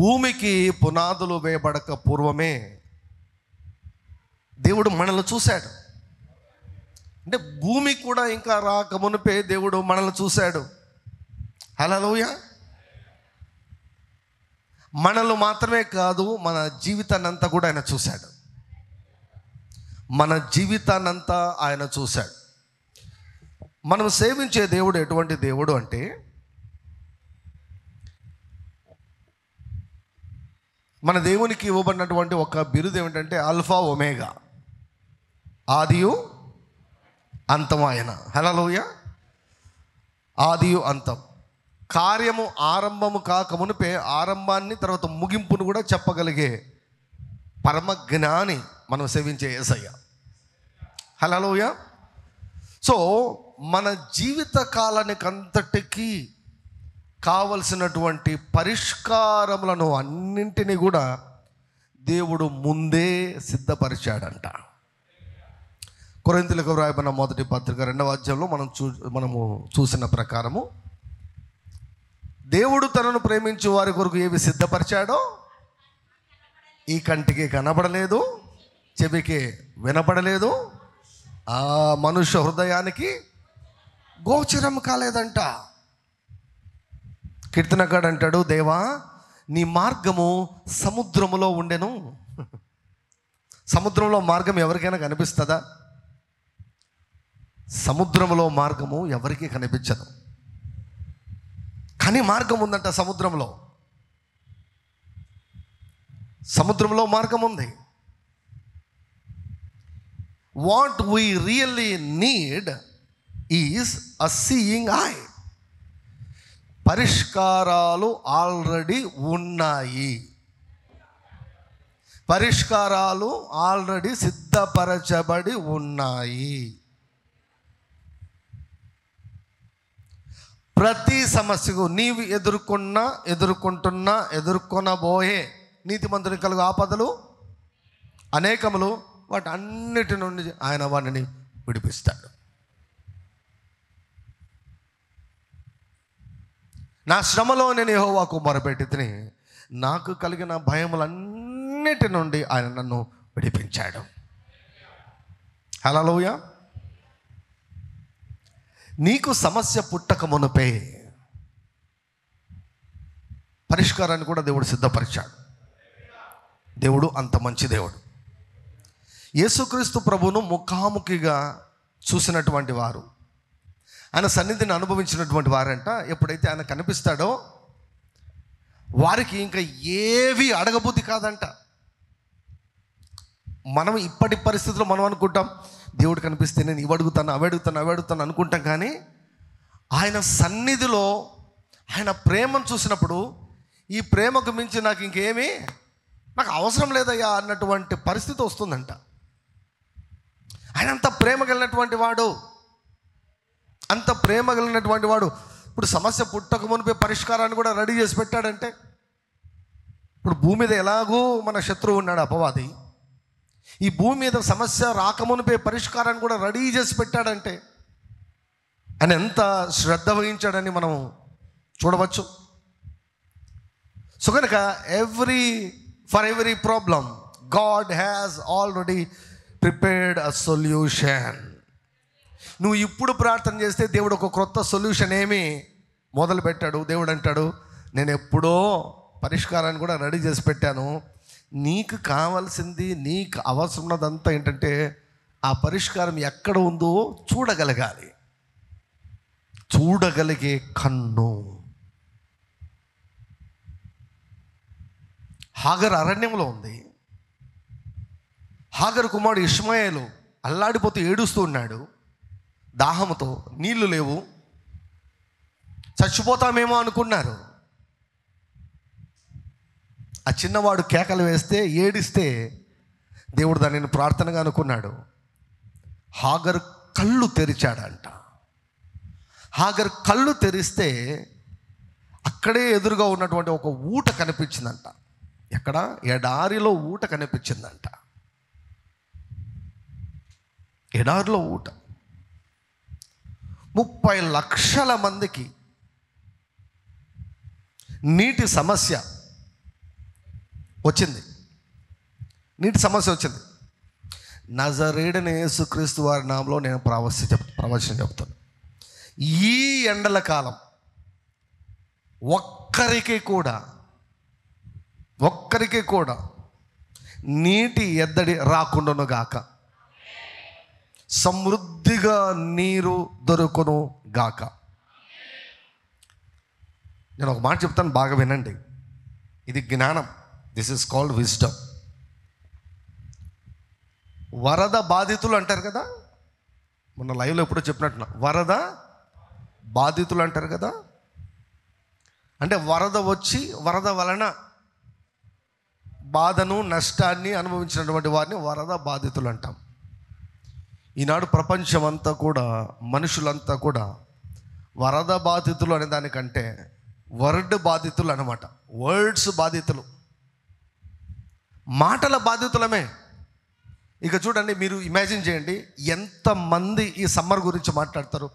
భూమికి పునాదులు వేయబడక పూర్వమే దేవుడు మనల్ని చూశాడు. అంటే భూమి కూడా ఇంకా రాక మునిపే దేవుడు మనల్ని చూశాడు. హల్లెలూయా. మనల్ని మాత్రమే కాదు, మన జీవితాన్ని అంతా కూడా ఆయన చూశాడు. మన జీవితాన్నంతా ఆయన చూశాడు. మనం సేవించే దేవుడు ఎటువంటి దేవుడు అంటే, మన దేవునికి ఇవ్వబడినటువంటి ఒక బిరుదు ఏమిటంటే ఆల్ఫా ఒమేగా, ఆదియు అంతం ఆయన. హల్లెలూయా. ఆదియు అంతం. కార్యము ఆరంభము కాక మునిపే ఆరంభాన్ని తర్వాత ముగింపును కూడా చెప్పగలిగే పరమ జ్ఞాని మనం సేవించే యేసయ్య. హల్లెలూయా. సో మన జీవిత కాలానికి అంతటికీ కావలసినటువంటి పరిష్కారములను అన్నింటినీ కూడా దేవుడు ముందే సిద్ధపరిచాడంట. కొరింథీయులకు వ్రాయబడిన మొదటి పత్రిక 2వ అధ్యాయంలో మనము చూసిన ప్రకారము దేవుడు తనను ప్రేమించే వారి కొరకు ఏవి సిద్ధపరిచాడో ఈ కంటికి కనబడలేదు, చెవికి వినపడలేదు, ఆ మనుష్య హృదయానికి గోచరం కాలేదంట. కీర్తనకాడు అంటాడు, దేవా నీ మార్గము సముద్రములో ఉండెను. సముద్రంలో మార్గం ఎవరికైనా కనిపిస్తుందా? సముద్రంలో మార్గము ఎవరికీ కనిపించదు, కానీ మార్గం ఉందంట సముద్రంలో. సముద్రంలో మార్గం ఉంది. What we really need is a seeing I. పరిష్కారాలు ఆల్రెడీ ఉన్నాయి. పరిష్కారాలు ఆల్రెడీ సిద్ధపరచబడి ఉన్నాయి. ప్రతి సమస్యకు నీవు ఎదుర్కొనబోయే నీతిమంతుని కలుగు ఆపదలు అనేకములు, వాటి అన్నిటి నుండి ఆయన వారిని విడిపిస్తాడు. నా శ్రమలో నేను యెహోవాకు మొరపెట్టి తిని నాకు కలిగిన భయములన్నిటి నుండి ఆయన నన్ను విడిపించాడు. హల్లెలూయా. నీకు సమస్య పుట్టక మునుపే పరిష్కారాన్ని కూడా దేవుడు సిద్ధపరిచాడు. దేవుడు అంత మంచి దేవుడు. యేసుక్రీస్తు ప్రభువును ముఖాముఖిగా చూసినటువంటి వారు, ఆయన సన్నిధిని అనుభవించినటువంటి వారంట, ఎప్పుడైతే ఆయన కనిపిస్తాడో వారికి ఇంకా ఏవి అడగబుద్ధి కాదంట. మనం ఇప్పటి పరిస్థితుల్లో మనం అనుకుంటాం, దేవుడు కనిపిస్తే నేను ఇవి అడుగుతాను, అవి అడుగుతాను అనుకుంటాం. కానీ ఆయన సన్నిధిలో ఆయన ప్రేమను చూసినప్పుడు ఈ ప్రేమకు మించి నాకు ఇంకేమీ నాకు అవసరం లేదయ్యా అన్నటువంటి పరిస్థితి వస్తుందంట. ఆయన అంత ప్రేమ కలిగినటువంటి వాడు, అంత ప్రేమ కలిగినటువంటి వాడు. ఇప్పుడు సమస్య పుట్టక మునిపే పరిష్కారాన్ని కూడా రెడీ చేసి పెట్టాడంటే, ఇప్పుడు భూమి మీద ఎలాగూ మన శత్రువు ఉన్నాడు అపవాది, ఈ భూమి మీద సమస్య రాకమునిపే పరిష్కారాన్ని కూడా రెడీ చేసి పెట్టాడంటే ఆయన ఎంత శ్రద్ధ వహించాడని మనం చూడవచ్చు. సో కనుక for every problem God has already prepared a solution. నువ్వు ఇప్పుడు ప్రార్థన చేస్తే దేవుడు ఒక క్రొత్త సొల్యూషన్ ఏమి మొదలు పెట్టాడు. దేవుడు అంటాడు, నేను ఎప్పుడో పరిష్కారాన్ని కూడా రెడీ చేసి పెట్టాను. నీకు కావాల్సింది, నీకు అవసరం ఉన్నదంతా ఏంటంటే ఆ పరిష్కారం ఎక్కడ ఉందో చూడగలగాలి. చూడగలిగే కన్ను. హాగరు అరణ్యంలో ఉంది. హాగరు కుమారుడు ఇష్మాయేలు అల్లాడిపోతూ ఏడుస్తూ ఉన్నాడు. దాహంతో, నీళ్లు లేవు, చచ్చిపోతామేమో అనుకున్నారు. ఆ చిన్నవాడు కేకలు వేస్తే, ఏడిస్తే దేవుడు దానిని ప్రార్థనగా అనుకున్నాడు. హాగరు కళ్ళు తెరిచాడంట. హాగరు కళ్ళు తెరిస్తే అక్కడే ఎదురుగా ఉన్నటువంటి ఒక ఊట కనిపించిందంట. ఎక్కడ? ఎడారిలో ఊట కనిపించిందంట. ఎడారిలో ఊట. 30 లక్షల మందికి నీటి సమస్య వచ్చింది, నీటి సమస్య వచ్చింది. నజరేయుడైన యేసుక్రీస్తు వారి నామములో నేను ప్రవచనం చెప్తాను. ఈ ఎండల కాలం ఒక్కరికి కూడా నీటి ఎద్దడి రాకుండాను గాక, సమృద్ధిగా నీరు దొరుకును గాక. నేను ఒక మాట చెప్తాను, బాగా వినండి. ఇది జ్ఞానం. This is called wisdom. వరద బాధితులు అంటారు కదా, మొన్న లైవ్లో ఎప్పుడో చెప్పినట్టున్నా, వరద బాధితులు అంటారు కదా. అంటే వరద వచ్చి వరద వలన బాధను నష్టాన్ని అనుభవించినటువంటి వారిని వరద బాధితులు అంటాం. ఈనాడు ప్రపంచం అంతా కూడా, మనుషులంతా కూడా వరద బాధితులు అనే దానికంటే వర్డ్ బాధితులు అన్నమాట. వర్డ్స్ బాధితులు, మాటల బాధితులమే. ఇక చూడండి, మీరు ఇమాజిన్ చేయండి, ఎంతమంది ఈ సమ్మర్ గురించి మాట్లాడతారు.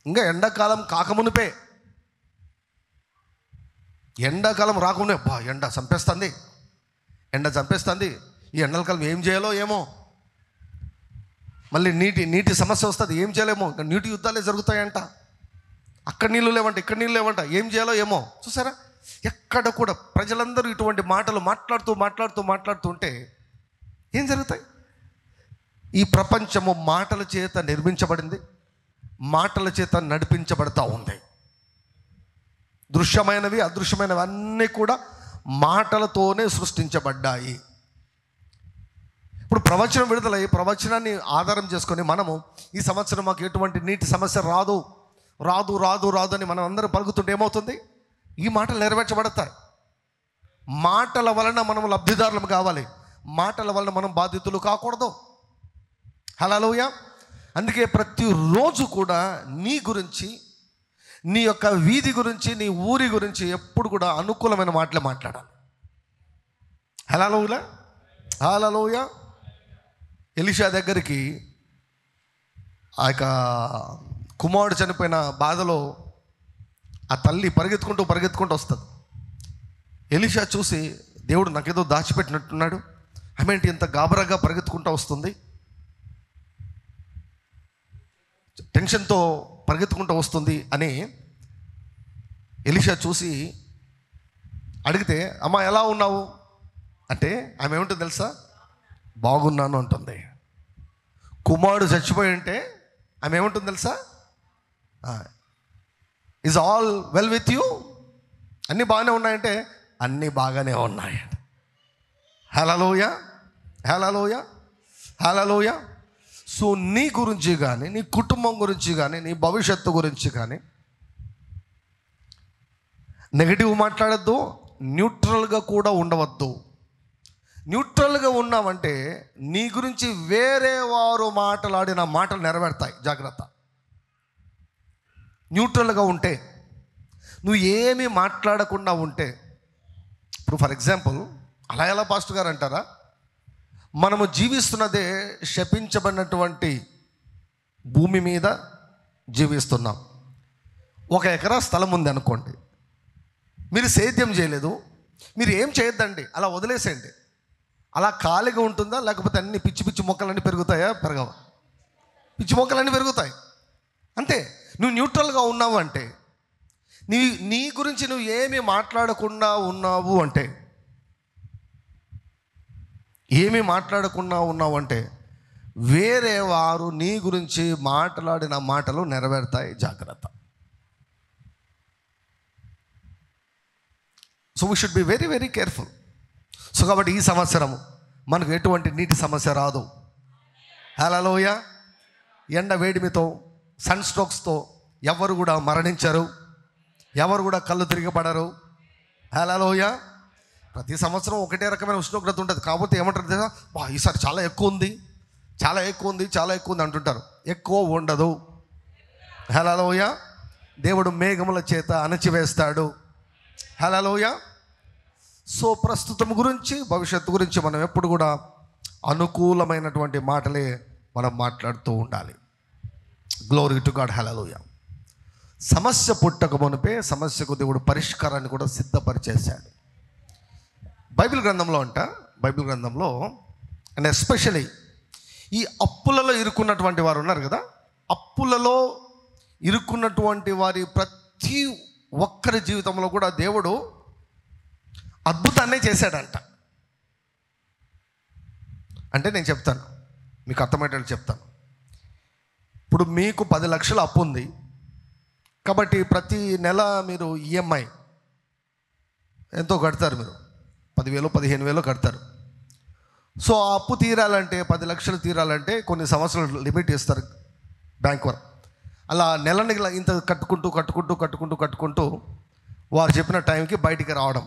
ఇంకా ఎండాకాలం కాకమునిపే, ఎండాకాలం రాకుండా ఎండ చంపేస్తుంది, ఈ ఎండాకాలం ఏం చేయాలో ఏమో, మళ్ళీ నీటి సమస్య వస్తుంది, ఏం చేయలేమో, ఇంకా నీటి యుద్ధాలే జరుగుతాయంట, అక్కడ నీళ్ళు లేవంట, ఇక్కడ నీళ్ళు లేవంట, ఏం చేయాలో ఏమో. చూసారా, ఎక్కడ కూడా ప్రజలందరూ ఇటువంటి మాటలు మాట్లాడుతూ ఉంటే ఏం జరుగుతాయి? ఈ ప్రపంచము మాటల చేత నిర్మించబడింది, మాటల చేత నడిపించబడతా ఉంది. దృశ్యమైనవి అదృశ్యమైనవి అన్నీ కూడా మాటలతోనే సృష్టించబడ్డాయి. ఇప్పుడు ప్రవచనం విడుదలై ప్రవచనాన్ని ఆధారం చేసుకొని మనము ఈ సంవత్సరం మాకు ఎటువంటి నీటి సమస్య రాదు అని మనం అందరం పలుకుతుంటే ఏమవుతుంది? ఈ మాటలు నెరవేర్చబడతాయి. మాటల వలన మనం లబ్ధిదారులం కావాలి, మాటల వలన మనం బాధితులు కాకూడదు. హల్లెలూయా. అందుకే ప్రతిరోజు కూడా నీ గురించి, నీ యొక్క వీధి గురించి, నీ ఊరి గురించి ఎప్పుడు కూడా అనుకూలమైన మాటలే మాట్లాడాలి. హల్లెలూయా. ఎలీషా దగ్గరికి ఆ యొక్క కుమారుడు చనిపోయిన బాధలో ఆ తల్లి పరిగెత్తుకుంటూ వస్తుంది. ఎలీషా చూసి, దేవుడు నాకేదో దాచిపెట్టినట్టున్నాడు, ఆమె ఇంత గాబరాగా పరిగెత్తుకుంటూ వస్తుంది, టెన్షన్తో పరిగెత్తుకుంటూ వస్తుంది అని ఎలీషా చూసి అడిగితే, అమ్మ ఎలా ఉన్నావు అంటే ఆమె ఏముంటుంది తెలుసా? బాగున్నాను అంటుంది. కుమారుడు చచ్చిపోయి ఉంటే ఆమె ఏముంటుంది తెలుసా? Is all well with you, అన్నీ బాగానే ఉన్నాయంటే అన్నీ బాగానే ఉన్నాయి. హల్లెలూయా. సో నీ గురించి కానీ, నీ కుటుంబం గురించి కానీ, నీ భవిష్యత్తు గురించి కానీ నెగిటివ్ మాట్లాడద్దు, న్యూట్రల్గా కూడా ఉండవద్దు. న్యూట్రల్గా ఉన్నామంటే నీ గురించి వేరే వారు మాట్లాడిన మాటలు నెరవేరుతాయి. జాగ్రత్త. న్యూట్రల్గా ఉంటే, నువ్వు ఏమీ మాట్లాడకుండా ఉంటే, ఇప్పుడు ఫర్ ఎగ్జాంపుల్ అలా ఎలా పాస్టర్ గారు అంటారా, మనము జీవిస్తున్నదే శపించబడినటువంటి భూమి మీద జీవిస్తున్నాం. 1 ఎకరా స్థలం ఉంది అనుకోండి, మీరు సేద్యం చేయలేదు, మీరు ఏం చేయొద్దండి, అలా వదిలేసేయండి. అలా ఖాళీగా ఉంటుందా, లేకపోతే అన్ని పిచ్చి మొక్కలన్నీ పెరుగుతాయా? పెరగవా? పిచ్చి మొక్కలన్నీ పెరుగుతాయి. అంతే. నువ్వు న్యూట్రల్గా ఉన్నావు అంటే, నీ గురించి నువ్వు ఏమీ మాట్లాడకుండా ఉన్నావు అంటే, వేరే వారు నీ గురించి మాట్లాడిన మాటలు నెరవేరుతాయి. జాగ్రత్త. So we should be very very careful. So కాబట్టి ఈ సంవత్సరము మనకు ఎటువంటి నీటి సమస్య రాదు. హల్లెలూయా. ఎండ వేడిమితో, సన్ స్ట్రోక్స్తో ఎవరు కూడా మరణించరు, ఎవరు కూడా కళ్ళు తిరిగిపడరు. హల్లెలూయా. ప్రతి సంవత్సరం ఒకటే రకమైన ఉష్ణోగ్రత ఉంటుంది. కాకపోతే ఏమంటారు తెలుసా, ఈసారి చాలా ఎక్కువ ఉంది అంటుంటారు. ఎక్కువ ఉండదు. హల్లెలూయా. దేవుడు మేఘముల చేత అణచివేస్తాడు. హల్లెలూయా. సో ప్రస్తుతం గురించి, భవిష్యత్తు గురించి మనం ఎప్పుడు కూడా అనుకూలమైనటువంటి మాటలే మనం మాట్లాడుతూ ఉండాలి. Glory to God. హల్లెలూయా. సమస్య పుట్టక మునిపే సమస్యకు దేవుడు పరిష్కారాన్ని కూడా సిద్ధపరిచేశాడు. బైబిల్ గ్రంథంలో అండ్ ఎస్పెషలీ ఈ అప్పులలో ఇరుక్కున్నటువంటి వారు ఉన్నారు కదా, అప్పులలో ఇరుక్కున్నటువంటి వారి ప్రతి ఒక్కరి జీవితంలో కూడా దేవుడు అద్భుతాన్నే చేశాడంట. అంటే నేను చెప్తాను, మీకు అర్థమయ్యేటట్టు చెప్తాను. ఇప్పుడు మీకు 10 లక్షల అప్పు ఉంది కాబట్టి ప్రతి నెల మీరు ఈఎంఐ ఎంతో కడతారు, మీరు 10,000 15,000 కడతారు. సో ఆ అప్పు తీరాలంటే 10 లక్షలు తీరాలంటే కొన్ని సంవత్సరాలు లిమిట్ ఇస్తారు బ్యాంక్ వారు. అలా నెలని ఇంత కట్టుకుంటూ వారు చెప్పిన టైంకి బయటికి రావడం.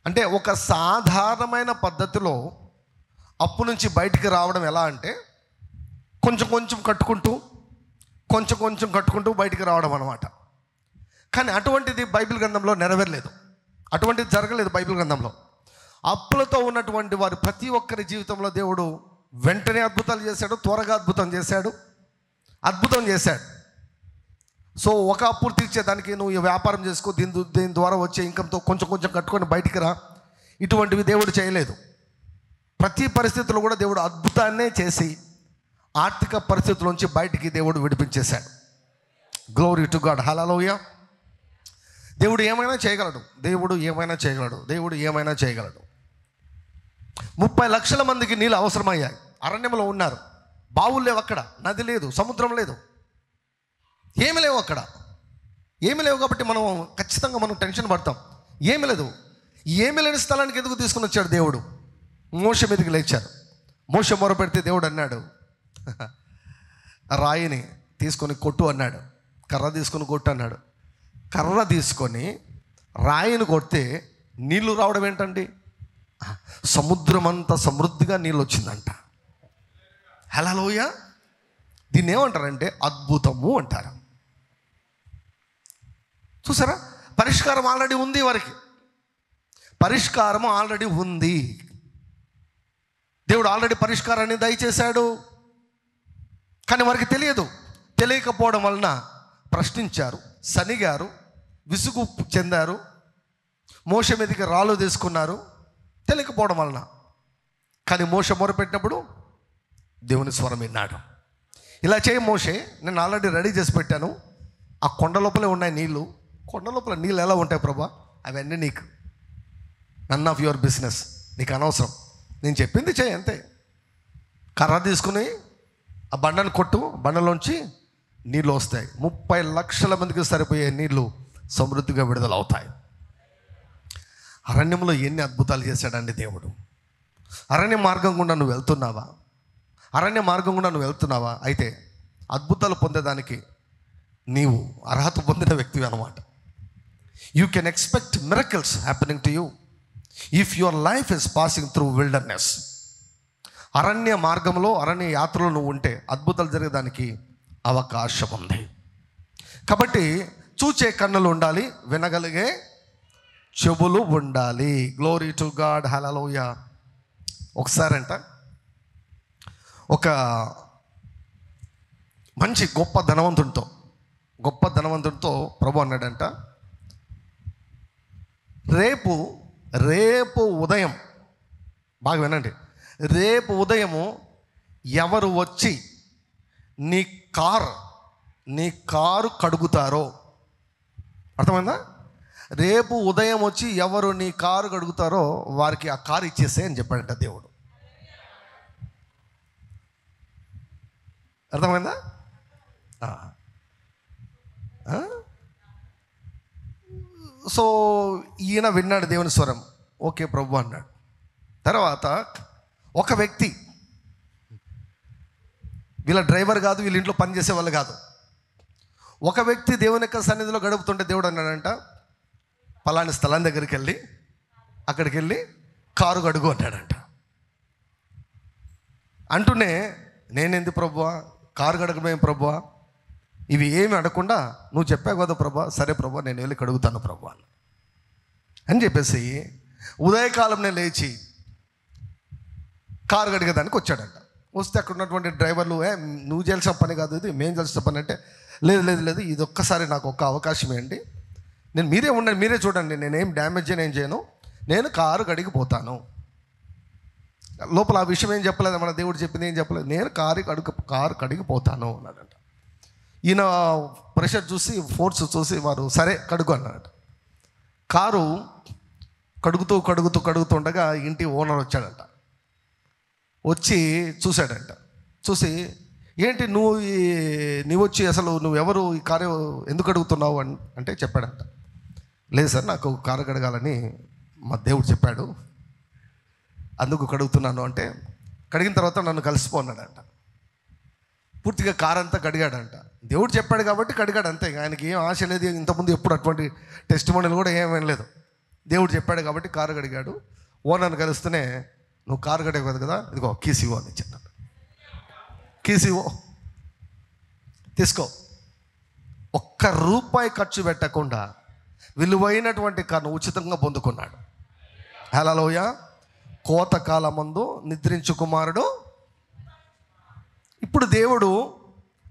అంటే ఒక సాధారణమైన పద్ధతిలో అప్పు నుంచి బయటికి రావడం ఎలా అంటే కొంచెం కొంచెం కట్టుకుంటూ బయటికి రావడం అన్నమాట. కానీ అటువంటిది బైబిల్ గ్రంథంలో నెరవేరలేదు, అటువంటిది జరగలేదు బైబిల్ గ్రంథంలో. అప్పులతో ఉన్నటువంటి వారి ప్రతి ఒక్కరి జీవితంలో దేవుడు వెంటనే అద్భుతాలు చేశాడు, త్వరగా అద్భుతం చేశాడు. సో ఒక అప్పు తీర్చేదానికి నువ్వు వ్యాపారం చేసుకో, దీని ద్వారా వచ్చే ఇన్కంతో కొంచెం కట్టుకొని బయటికి రా, ఇటువంటివి దేవుడు చేయలేదు. ప్రతి పరిస్థితుల్లో కూడా దేవుడు అద్భుతాన్నే చేసి ఆర్థిక పరిస్థితుల్లోంచి బయటికి దేవుడు విడిపించేశాడు. గ్లోరీ టు గాడ్, హల్లెలూయా. దేవుడు ఏమైనా చేయగలడు. 30 లక్షల మందికి నీళ్ళు అవసరమయ్యాయి. అరణ్యంలో ఉన్నారు, బావులు లేవు, అక్కడ నది లేదు, సముద్రం లేదు, ఏమి లేవు అక్కడ. ఏమి లేవు కాబట్టి ఖచ్చితంగా మనం టెన్షన్ పడతాం. ఏమి లేని స్థలానికి ఎందుకు తీసుకుని వచ్చాడు దేవుడు? మోషే మీదకి లేచారు. మోషే మొరపెడితే దేవుడు అన్నాడు, రాయిని తీసుకొని కొట్టు అన్నాడు, కర్ర తీసుకొని కొట్టు అన్నాడు. కర్ర తీసుకొని రాయిని కొడితే నీళ్లు రావడం ఏంటండి? సముద్రం అంతా సమృద్ధిగా నీళ్ళు వచ్చిందంట. హల్లెలూయా. దీన్ని ఏమంటారంటే అద్భుతము అంటారు. చూసారా, పరిష్కారం ఆల్రెడీ ఉంది, వారికి పరిష్కారం ఆల్రెడీ ఉంది. దేవుడు ఆల్రెడీ పరిష్కారాన్ని దయచేశాడు. కానీ వారికి తెలియకపోవడం వలన ప్రశ్నించారు, సనిగారు, విసుగు చెందారు, మోషే మీదకి రాళ్ళు తీసుకున్నారు తెలియకపోవడం వలన. కానీ మోషే మొరపెట్టినప్పుడు దేవుని స్వరం విన్నాడు. ఇలా చేయి మోషే, నేను ఆల్రెడీ రెడీ చేసి పెట్టాను, ఆ కొండ లోపలే ఉన్నాయి నీళ్ళు. కొండ లోపల నీళ్ళు ఎలా ఉంటాయి ప్రభా? అవన్నీ నీకు, నన్ ఆఫ్ యువర్ బిజినెస్, నీకు అనవసరం, నేను చెప్పింది చేయి అంతే. కర్ర తీసుకుని ఆ బండను కొట్టు, బండలోంచి నీళ్ళు వస్తాయి. 30 లక్షల మందికి సరిపోయే నీళ్ళు సమృద్ధిగా విడుదలవుతాయి. అరణ్యంలో ఎన్ని అద్భుతాలు చేశాడండి దేవుడు. అరణ్య మార్గం గుండా నువ్వు వెళ్తున్నావా? అయితే అద్భుతాలు పొందేదానికి నీవు అర్హత పొందిన వ్యక్తివి అన్నమాట. You can expect miracles happening to you if your life is passing through wilderness. అరణ్య మార్గంలో, అరణ్య యాత్రలో నువ్వు ఉంటే అద్భుతాలు జరిగేదానికి అవకాశం ఉంది. కాబట్టి చూచే కన్నులు ఉండాలి, వినగలిగే చెవులు ఉండాలి. గ్లోరీ టు గాడ్, హల్లెలూయా. ఒకసారంట ఒక మంచి గొప్ప ధనవంతుడితో ప్రభు అన్నాడంట, రేపు ఉదయం, బాగా వినండి, రేపు ఉదయము ఎవరు వచ్చి నీ కారు కడుగుతారో, అర్థమైందా? రేపు ఉదయం వచ్చి ఎవరు నీ కారు కడుగుతారో వారికి ఆ కారు ఇచ్చేసే అని చెప్పాడంట దేవుడు. అర్థమైందా? సో ఈయన విన్నాడు దేవుని స్వరం, ఓకే ప్రభు అన్నాడు. తర్వాత ఒక వ్యక్తి, వీళ్ళ డ్రైవర్ కాదు, వీళ్ళ ఇంట్లో పని చేసే వాళ్ళు కాదు, ఒక వ్యక్తి దేవుని యొక్క సన్నిధిలో గడుపుతుంటే దేవుడు అన్నాడంట, పలాని స్థలం దగ్గరికి వెళ్ళి అక్కడికి వెళ్ళి కారు కడుగు అన్నాడంట. అంటూనే నేనేంది ప్రభువా, కారు కడగమేం ప్రభువా, ఇవి ఏమి అడగకుండా నువ్వు చెప్పావు కదా ప్రభా, సరే ప్రభా నేను వెళ్ళి కడుగుతాను ప్రభా అని చెప్పేసి ఉదయకాలం నేను లేచి కారు కడిగేదానికి వచ్చాడంట. వస్తే అక్కడ ఉన్నటువంటి డ్రైవర్లు, నువ్వు చేయాల్సిన పని కాదు ఇది, మేము చేయాల్సిన పని అంటే, లేదు ఇది ఒక్కసారి నాకు ఒక్క అవకాశం ఏంటి, నేను మీరే ఉండండి, మీరే చూడండి, నేనేం డ్యామేజ్ ఏం చేయను, నేను కారు కడిగిపోతాను. లోపల ఆ విషయం ఏం చెప్పలేదు, మన దేవుడు చెప్పింది ఏం చెప్పలేదు. నేను కారు కడిగిపోతాను అన్నాడంట. ఈయన ప్రెషర్ చూసి, ఫోర్స్ చూసి వారు సరే కడుగు అన్నాడట. కారు కడుగుతూ ఉండగా ఇంటి ఓనర్ వచ్చాడంట. వచ్చి చూశాడంట. చూసి, ఏంటి నువ్వు వచ్చి అసలు నువ్వెవరు, ఈ కారు ఎందుకు అడుగుతున్నావు అంటే చెప్పాడంట. లేదు సార్, నాకు కారు కడగాలని మా దేవుడు చెప్పాడు, అందుకు కడుగుతున్నాను అంటే, కడిగిన తర్వాత నన్ను కలిసిపోన్నాడంట. పూర్తిగా కారు అంతా కడిగాడంట. దేవుడు చెప్పాడు కాబట్టి కడిగాడు అంతే. ఆయనకి ఏం ఆశ లేదు, ఇంతకుముందు ఎప్పుడు అటువంటి టెస్టిమోనీలు కూడా ఏమేం లేదు. దేవుడు చెప్పాడు కాబట్టి కారు కడిగాడు. ఓనర్ని కలుస్తూనే, నువ్వు కారు కడగదు కదా, ఇదిగో కీసివో అని చెప్పాడు. కీసివో తీసుకో. ₹1 ఖర్చు పెట్టకుండా విలువైనటువంటి కారును ఉచితంగా పొందుకున్నాడు. హల్లెలూయా. కోతకాలమందు నిద్రించు కుమారుడు. ఇప్పుడు దేవుడు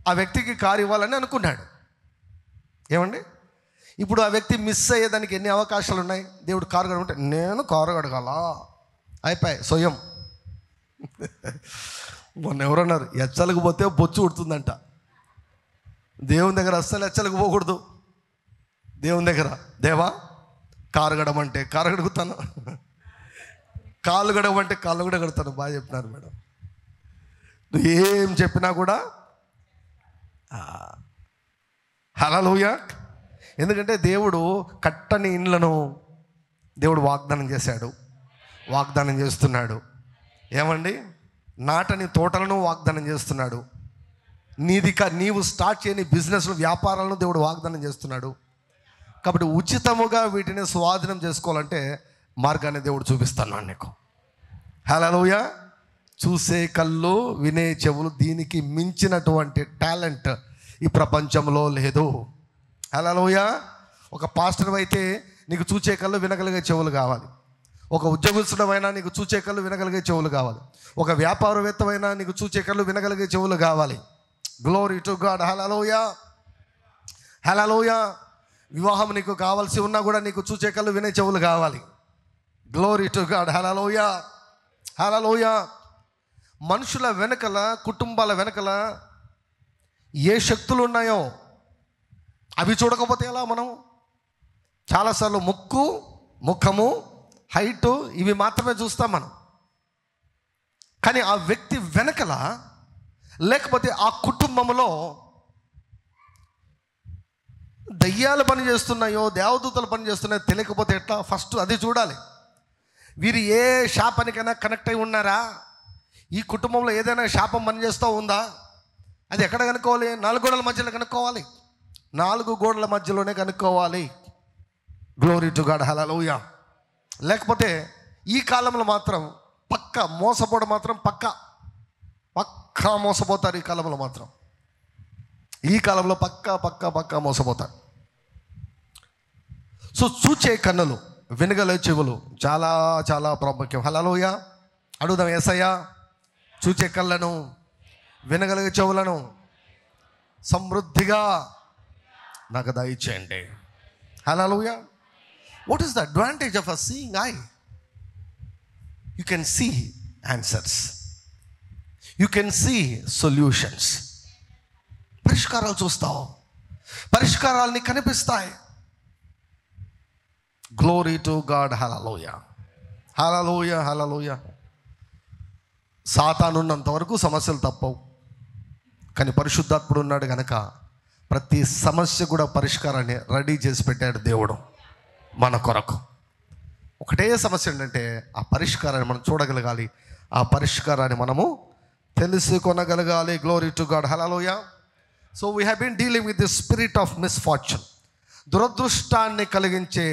ఆ వ్యక్తికి కారు ఇవ్వాలని అనుకున్నాడు. ఏమండి, ఇప్పుడు ఆ వ్యక్తి మిస్ అయ్యేదానికి ఎన్ని అవకాశాలు ఉన్నాయి? దేవుడు కారు కడుగుంటే, నేను కారు కడగాలా, అయిపోయి స్వయం. మొన్న ఎవరన్నారు, ఎచ్చలకు పోతే బొచ్చు ఉడుతుందంట. దేవుని దగ్గర అస్సలు ఎచ్చలకు పోకూడదు. దేవుని దగ్గర, దేవా కారు గడమంటే కారు గడుగుతాను, కాళ్ళు గడమంటే కాళ్ళు కూడా కడతాను. బాగా చెప్పినారు మేడం. నువ్వు ఏం చెప్పినా కూడా హల్లెలూయా. ఎందుకంటే దేవుడు కట్టని ఇండ్లను దేవుడు వాగ్దానం చేశాడు, వాగ్దానం చేస్తున్నాడు. ఏమండి, నాటని తోటలను వాగ్దానం చేస్తున్నాడు. నీవు స్టార్ట్ చేయని బిజినెస్లు, వ్యాపారాలను దేవుడు వాగ్దానం చేస్తున్నాడు. కాబట్టి ఉచితముగా వీటిని స్వాధీనం చేసుకోవాలంటే మార్గాన్ని దేవుడు చూపిస్తున్నాడు నీకు. హల్లెలూయా. చూసే కళ్ళు, వినే చెవులు, దీనికి మించినటువంటి టాలెంట్ ఈ ప్రపంచంలో లేదు. హల్లెలూయా. ఒక పాస్టర్ అయితే నీకు చూచే కళ్ళు, వినగలిగే చెవులు కావాలి. ఒక ఉద్యోగస్తుడమైనా నీకు చూచే కళ్ళు, వినగలిగే చెవులు కావాలి. ఒక వ్యాపారవేత్తమైనా నీకు చూచే కళ్ళు, వినగలిగే చెవులు కావాలి. Glory to God. Hallelujah. Hallelujah. వివాహం నీకు కావాల్సి ఉన్నా కూడా నీకు చూచే కళ్ళు, వినే చెవులు కావాలి. Glory to God. Hallelujah. Hallelujah. మనుషుల వెనకల, కుటుంబాల వెనకల ఏ శక్తులు ఉన్నాయో అవి చూడకపోతే ఎలా? మనం చాలాసార్లు ముఖము, హైటు ఇవి మాత్రమే చూస్తాం మనం. కానీ ఆ వ్యక్తి వెనకల, లేకపోతే ఆ కుటుంబంలో దయ్యాలు పని చేస్తున్నాయో, దేవదూతలు పని చేస్తున్నాయో తెలియకపోతే ఎట్లా? ఫస్ట్ అది చూడాలి. వీరు ఏ శాపానికైనా కనెక్ట్ అయి ఉన్నారా? ఈ కుటుంబంలో ఏదైనా శాపం పనిచేస్తూ ఉందా? అది ఎక్కడ కనుక్కోవాలి? 4 గోడల మధ్యలో కనుక్కోవాలి. 4 గోడల మధ్యలోనే కనుక్కోవాలి. Glory to God. హల్లెలూయా. లేకపోతే ఈ కాలంలో మాత్రం మోసపోవడం మాత్రం పక్కా మోసపోతారు. ఈ కాలంలో మాత్రం, ఈ కాలంలో పక్కా మోసపోతారు. సో చూచే కన్నులు, వినగల చెవులు చాలా చాలా ప్రాముఖ్యం. హల్లెలూయా. అడుగుదాం, యేసయ్యా చూచే కళ్ళను, వినగలిగే చెవులను సమృద్ధిగా నాకు దయచేయండి. Hallelujah. What is the advantage of a seeing eye? You can see answers, you can see solutions. పరిష్కారాలు చూస్తావు, పరిష్కారాలు నీకు కనిపిస్తాయి. Glory to God. Hallelujah. Hallelujah. Hallelujah. సాతాను ఉన్నంత వరకు సమస్యలు తప్పవు. కానీ పరిశుద్ధాత్ముడు ఉన్నాడు కనుక ప్రతి సమస్య కూడా పరిష్కారాన్ని రెడీ చేసి పెట్టాడు దేవుడు మన కొరకు. ఒకటే సమస్య ఏంటంటే ఆ పరిష్కారాన్ని మనం చూడగలగాలి, ఆ పరిష్కారాన్ని మనము తెలుసుకొనగలగాలి. Glory to God. Hallelujah. So we have been dealing with the spirit of misfortune. దురదృష్టాన్ని కలిగించే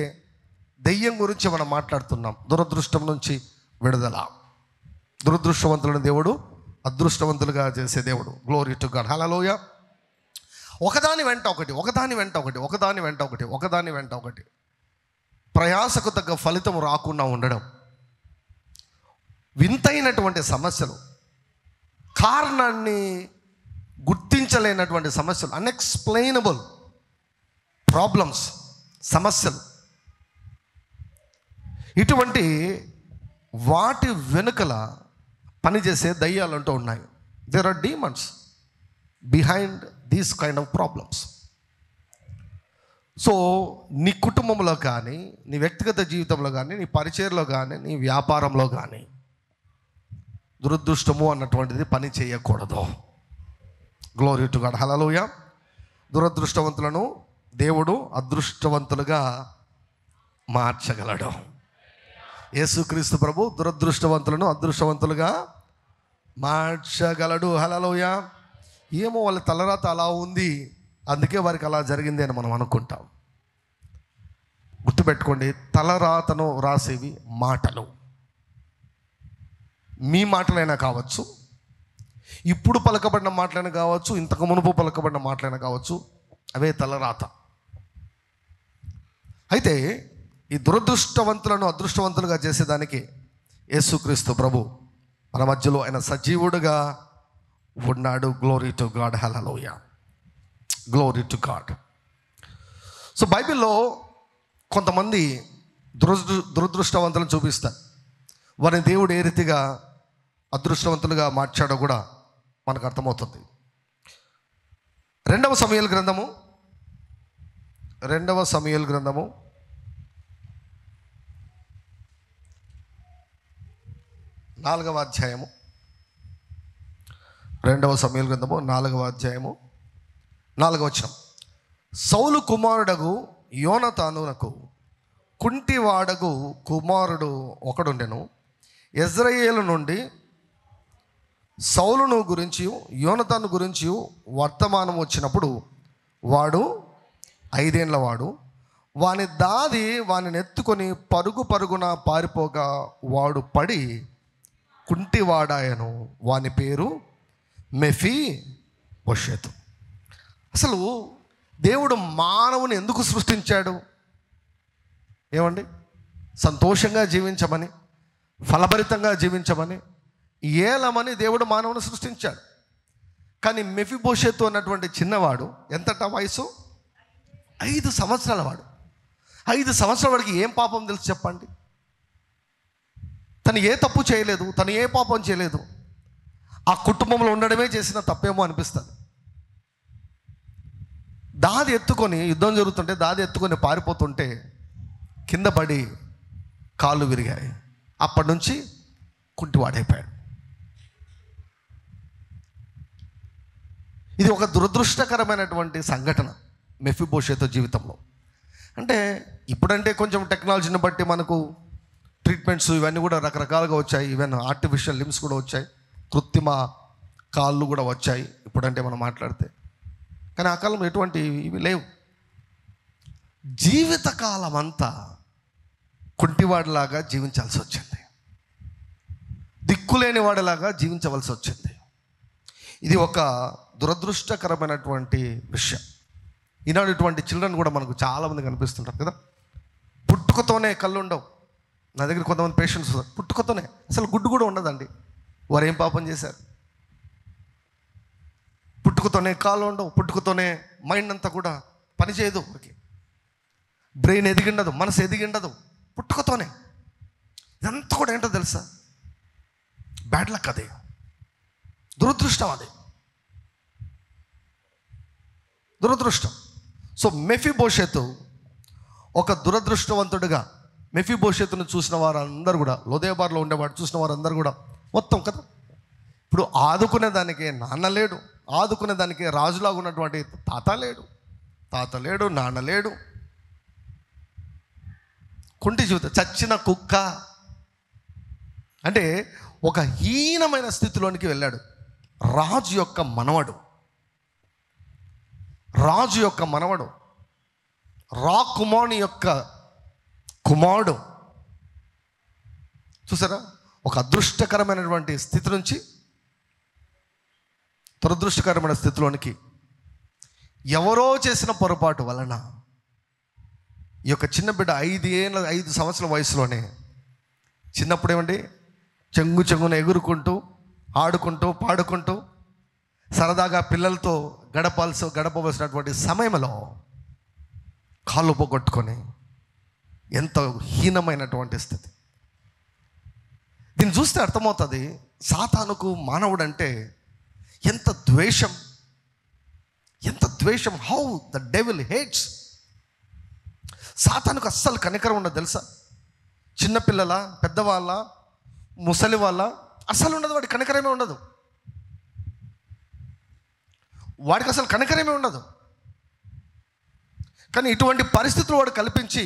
దెయ్యం గురించి మనం మాట్లాడుతున్నాం. దురదృష్టం నుంచి విడుదల. దురదృష్టవంతులను దేవుడు అదృష్టవంతులుగా చేసే దేవుడు. Glory to God. హల్లెలూయా. ఒకదాని వెంట ఒకటి ప్రయాసకు తగ్గ ఫలితం రాకుండా ఉండడం, వింతైనటువంటి సమస్యలు, కారణాన్ని గుర్తించలేనటువంటి సమస్యలు, అన్ఎక్స్ప్లెయినబుల్ ప్రాబ్లమ్స్, సమస్యలు. ఇటువంటి వాటి వెనుకల పనిచేసే దయ్యాలు అంటూ ఉన్నాయి. There are demons behind these kind of problems. So నీ కుటుంబంలో కానీ, నీ వ్యక్తిగత జీవితంలో కానీ, నీ పరిచయంలో కానీ, నీ వ్యాపారంలో కానీ దురదృష్టము అన్నటువంటిది పని చేయకూడదు. Glory to God. హల్లెలూయా. దురదృష్టవంతులను దేవుడు అదృష్టవంతులుగా మార్చగలడు. యేసుక్రీస్తు ప్రభు దురదృష్టవంతులను అదృష్టవంతులుగా మార్చగలడు. హల్లెలూయా. ఏమో వాళ్ళ తలరాత అలా ఉంది, అందుకే వారికి అలా జరిగింది అని మనం అనుకుంటాం. గుర్తుపెట్టుకోండి, తలరాతను రాసేవి మాటలు. మీ మాటలైనా కావచ్చు, ఇప్పుడు పలకబడిన మాటలైనా కావచ్చు, ఇంతకు మునుపు పలకబడిన మాటలైనా కావచ్చు, అవే తలరాత. అయితే ఈ దురదృష్టవంతులను అదృష్టవంతులుగా చేసేదానికి యేసుక్రీస్తు ప్రభు మన మధ్యలో ఆయన సజీవుడుగా ఉన్నాడు. Glory to God. Hallelujah. Glory to God. So బైబిల్లో కొంతమంది దురదృష్టవంతులను చూపిస్తారు. వారిని దేవుడు ఏ రీతిగా అదృష్టవంతులుగా మార్చాడో కూడా మనకు అర్థమవుతుంది. 2వ సమూయేలు గ్రంథము 4వ అధ్యాయము 2వ సమూయేలు గ్రంథము 4వ అధ్యాయము 4వ వచనం. సౌలు కుమారుడగు యోనతానునకు కుంటివాడగు కుమారుడు ఒకడుండెను. యెజ్రెయేలు నుండి సౌలును గురించి యోనతాను గురించి వర్తమానం వచ్చినప్పుడు వాడు 5 ఏండ్ల వాడు. వాని దాది వాని ఎత్తుకొని పరుగున పారిపోగా వాడు పడి కుంటివాడాయను. వాని పేరు మెఫీబోషెతు. అసలు దేవుడు మానవుని ఎందుకు సృష్టించాడు? ఏమండి? సంతోషంగా జీవించమని, ఫలభరితంగా జీవించమని, ఏలమని దేవుడు మానవుని సృష్టించాడు. కానీ మెఫీబోషెతు అన్నటువంటి చిన్నవాడు ఎంతట వయసు? 5 సంవత్సరాల వాడు. 5 సంవత్సరాల వాడికి ఏం పాపం తెలుసు చెప్పండి? తను ఏ తప్పు చేయలేదు, తను ఏ పాపం చేయలేదు. ఆ కుటుంబంలో ఉండడమే చేసిన తప్పేమో అనిపిస్తుంది. దాది ఎత్తుకొని, యుద్ధం జరుగుతుంటే దాది ఎత్తుకొని పారిపోతుంటే కింద పడి కాళ్ళు విరిగాయి. అప్పటి నుంచి కుంటివాడైపోయాడు. ఇది ఒక దురదృష్టకరమైనటువంటి సంఘటన మెఫీబోషెతు జీవితంలో. అంటే ఇప్పుడంటే కొంచెం టెక్నాలజీని బట్టి మనకు ట్రీట్మెంట్స్ ఇవన్నీ కూడా రకరకాలుగా వచ్చాయి. ఈవెన్ ఆర్టిఫిషియల్ లిమ్స్ కూడా వచ్చాయి, కృత్రిమ కాళ్ళు కూడా వచ్చాయి ఇప్పుడంటే మనం మాట్లాడితే. కానీ ఆ కాలంలో ఎటువంటి ఇవి లేవు. జీవితకాలం అంతా కుంటివాడిలాగా జీవించాల్సి వచ్చింది, దిక్కులేని వాడిలాగా జీవించవలసి వచ్చింది. ఇది ఒక దురదృష్టకరమైనటువంటి విషయం. ఈనాడు ఇటువంటి చిల్డ్రన్ కూడా మనకు చాలామంది కనిపిస్తుంటారు కదా. పుట్టుకతోనే కళ్ళు ఉండవు. నా దగ్గర కొంతమంది పేషెంట్స్ పుట్టుకతోనే అసలు గుడ్డు కూడా ఉండదండి. వారు ఏం పాపం చేశారు? పుట్టుకతోనే కాళ్ళు ఉండవు, పుట్టుకతోనే మైండ్ అంతా కూడా పనిచేయదు, బ్రెయిన్ ఎదిగిండదు, మనసు ఎదిగిండదు, పుట్టుకతోనే. ఇదంతా కూడా ఏంటో తెలుసా? Bad luck. అదే దురదృష్టం, అదే దురదృష్టం. సో మెఫీబోషెతు ఒక దురదృష్టవంతుడిగా, మెఫీబోషెతును చూసిన వారందరూ కూడా, లోదేబార్లో ఉండేవాడు చూసిన వారందరూ కూడా మొత్తం కదా. ఇప్పుడు ఆదుకునేదానికి నాన్న లేడు, ఆదుకునేదానికి రాజులాగా ఉన్నటువంటి తాత లేడు, నాన్న లేడు. కుంటి జీవితం, చచ్చిన కుక్క. అంటే ఒక హీనమైన స్థితిలోనికి వెళ్ళాడు. రాజు యొక్క మనవడు, రాకుమారుని యొక్క కుమారుడు. చూసారా? ఒక అదృష్టకరమైనటువంటి స్థితి నుంచి దురదృష్టకరమైన స్థితిలోనికి ఎవరో చేసిన పొరపాటు వలన ఈ యొక్క చిన్న బిడ్డ 5 సంవత్సరాల వయసులోనే, చిన్నప్పుడు ఏమండి, చెంగున ఎగురుకుంటూ, ఆడుకుంటూ, పాడుకుంటూ, సరదాగా పిల్లలతో గడపవలసినటువంటి సమయంలో కాళ్ళు పోగొట్టుకొని ఎంత హీనమైనటువంటి స్థితి. దీన్ని చూస్తే అర్థమవుతుంది సాతానుకు మానవుడంటే ఎంత ద్వేషం, ఎంత ద్వేషం. How the devil hates. సాతానుకు అస్సలు కనికరం ఉండదు తెలుసా. చిన్నపిల్లల, పెద్దవాళ్ళ, ముసలి వాళ్ళ అస్సలు ఉండదు. వాడికి కనికరమే ఉండదు. వాడికి అసలు కనికరమే ఉండదు. కానీ ఇటువంటి పరిస్థితులు వాడు కల్పించి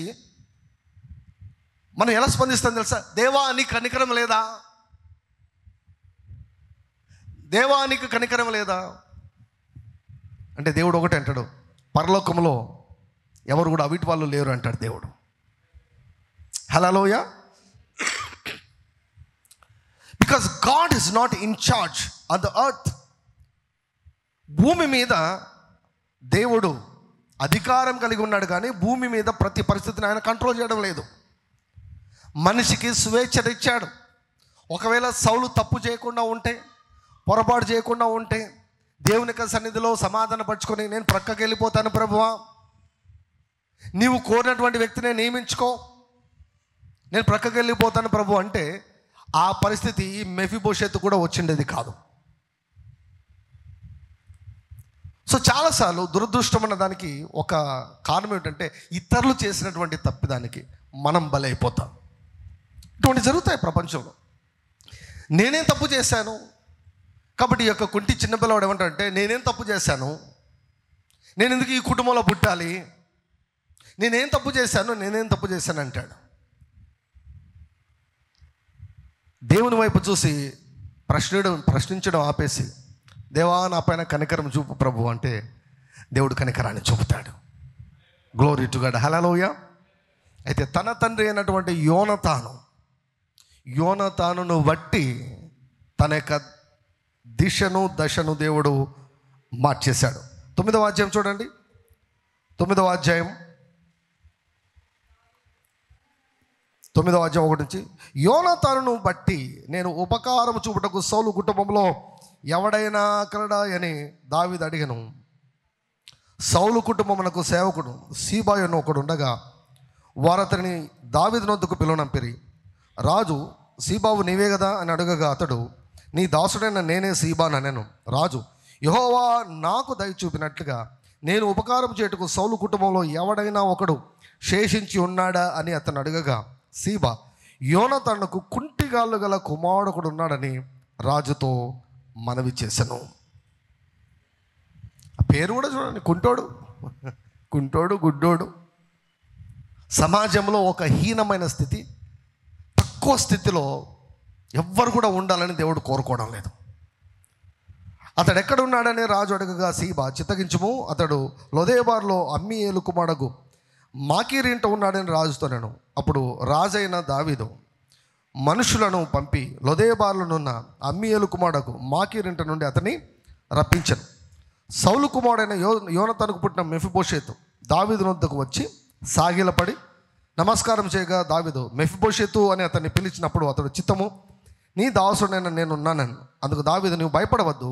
మనం ఎలా స్పందిస్తాం తెలుసా? దేవా నీకు కనికరం లేదా? దేవా నీకు కనికరం లేదా అంటే దేవుడు ఒకటి అంటాడు, పరలోకంలో ఎవరు కూడా అవిటి వాళ్ళు లేరు అంటాడు దేవుడు. Hallelujah. Because God is not in charge on the earth. భూమి మీద దేవుడు అధికారం కలిగి ఉన్నాడు, కానీ భూమి మీద ప్రతి పరిస్థితిని ఆయన కంట్రోల్ చేయడం లేదు. మనిషికి స్వేచ్ఛనిచ్చాడు. ఒకవేళ సౌలు తప్పు చేయకుండా ఉంటే, పొరపాటు చేయకుండా ఉంటే, దేవుని సన్నిధిలో సమాధాన పరుచుకొని నేను ప్రక్కకి వెళ్ళిపోతాను ప్రభువా, నీవు కోరినటువంటి వ్యక్తిని నియమించుకో, నేను ప్రక్కకి వెళ్ళిపోతాను ప్రభు అంటే ఆ పరిస్థితి ఈ మెఫీబోషెతు కూడా వచ్చిండేది కాదు. సో చాలాసార్లు దురదృష్టమైన దానికి ఒక కారణం ఏమిటంటే ఇతరులు చేసినటువంటి తప్పిదానికి మనం బలైపోతాం. ఇటువంటి జరుగుతాయి ప్రపంచంలో. నేనేం తప్పు చేశాను కాబట్టి ఈ యొక్క కుంటి చిన్నపిల్లవాడు ఏమంటాడంటే నేనేం తప్పు చేశాను, నేను ఎందుకు ఈ కుటుంబంలో పుట్టాలి, నేనేం తప్పు చేశాను అంటాడు. దేవుని వైపు చూసి ప్రశ్నించడం ఆపేసి దేవా నా పైన కనికరం చూపు ప్రభు అంటే దేవుడు కనికరాన్ని చూపుతాడు. Glory to God. హల్లెలూయా. అయితే తన తండ్రి అయినటువంటి యోనతానును బట్టి తన యొక్క దశను దేవుడు మార్చేశాడు. 9వ అధ్యాయం చూడండి. 9వ అధ్యాయం 1 నుంచి, యోనతానును బట్టి నేను ఉపకారం చూపుటకు సౌలు కుటుంబంలో ఎవడైనా కలడా అని దావీదు అడిగను. సౌలు కుటుంబమునకు సేవకుడు సీబాయను ఒకడు ఉండగా వారు అతని దావీదు నొద్దకు పిలువనంపిరి. రాజు సీబావు నీవే కదా అని అడగగా అతడు నీ దాసుడైన నేనే సీబానెను. రాజు యెహోవా నాకు దయ చూపినట్లుగా నేను ఉపకారం చేయుటకు సౌలు కుటుంబంలో ఎవడైనా ఒకడు శేషించి ఉన్నాడా అని అతను అడగగా సీబా యోనతానుకు కుంటిగాళ్ళు గల కుమారుడు ఉన్నాడని రాజుతో మనవి చేశాను. ఆ పేరు కూడా చూడండి, కుంటోడు గుడ్డోడు. సమాజంలో ఒక హీనమైన స్థితి, తక్కువ స్థితిలో ఎవ్వరు కూడా ఉండాలని దేవుడు కోరుకోవడం లేదు. అతడు ఎక్కడున్నాడని రాజు అడగగా సీబా చిత్తగించుము, అతడు లొదేబార్లో అమ్మీయేలు కుమారుడు మాకీరు ఇంట ఉన్నాడని రాజుతో నేను. అప్పుడు రాజైన దావీదు మనుషులను పంపి లొదేబార్లోనున్న అమ్మీయేలు కుమారుడు మాకీరు ఇంట నుండి అతన్ని రప్పించను. సౌలు కుమారుడైన యోనతానుకు పుట్టిన మెఫీబోషెతు దావీదు వద్దకు వచ్చి సాగిలపడి నమస్కారం చేయగా దావీదు మెఫీబోషెతు అని అతన్ని పిలిచినప్పుడు అతడు చిత్తము నీ దాసుడైన నేనున్నానని. అందుకు దావీదు నీవు భయపడవద్దు,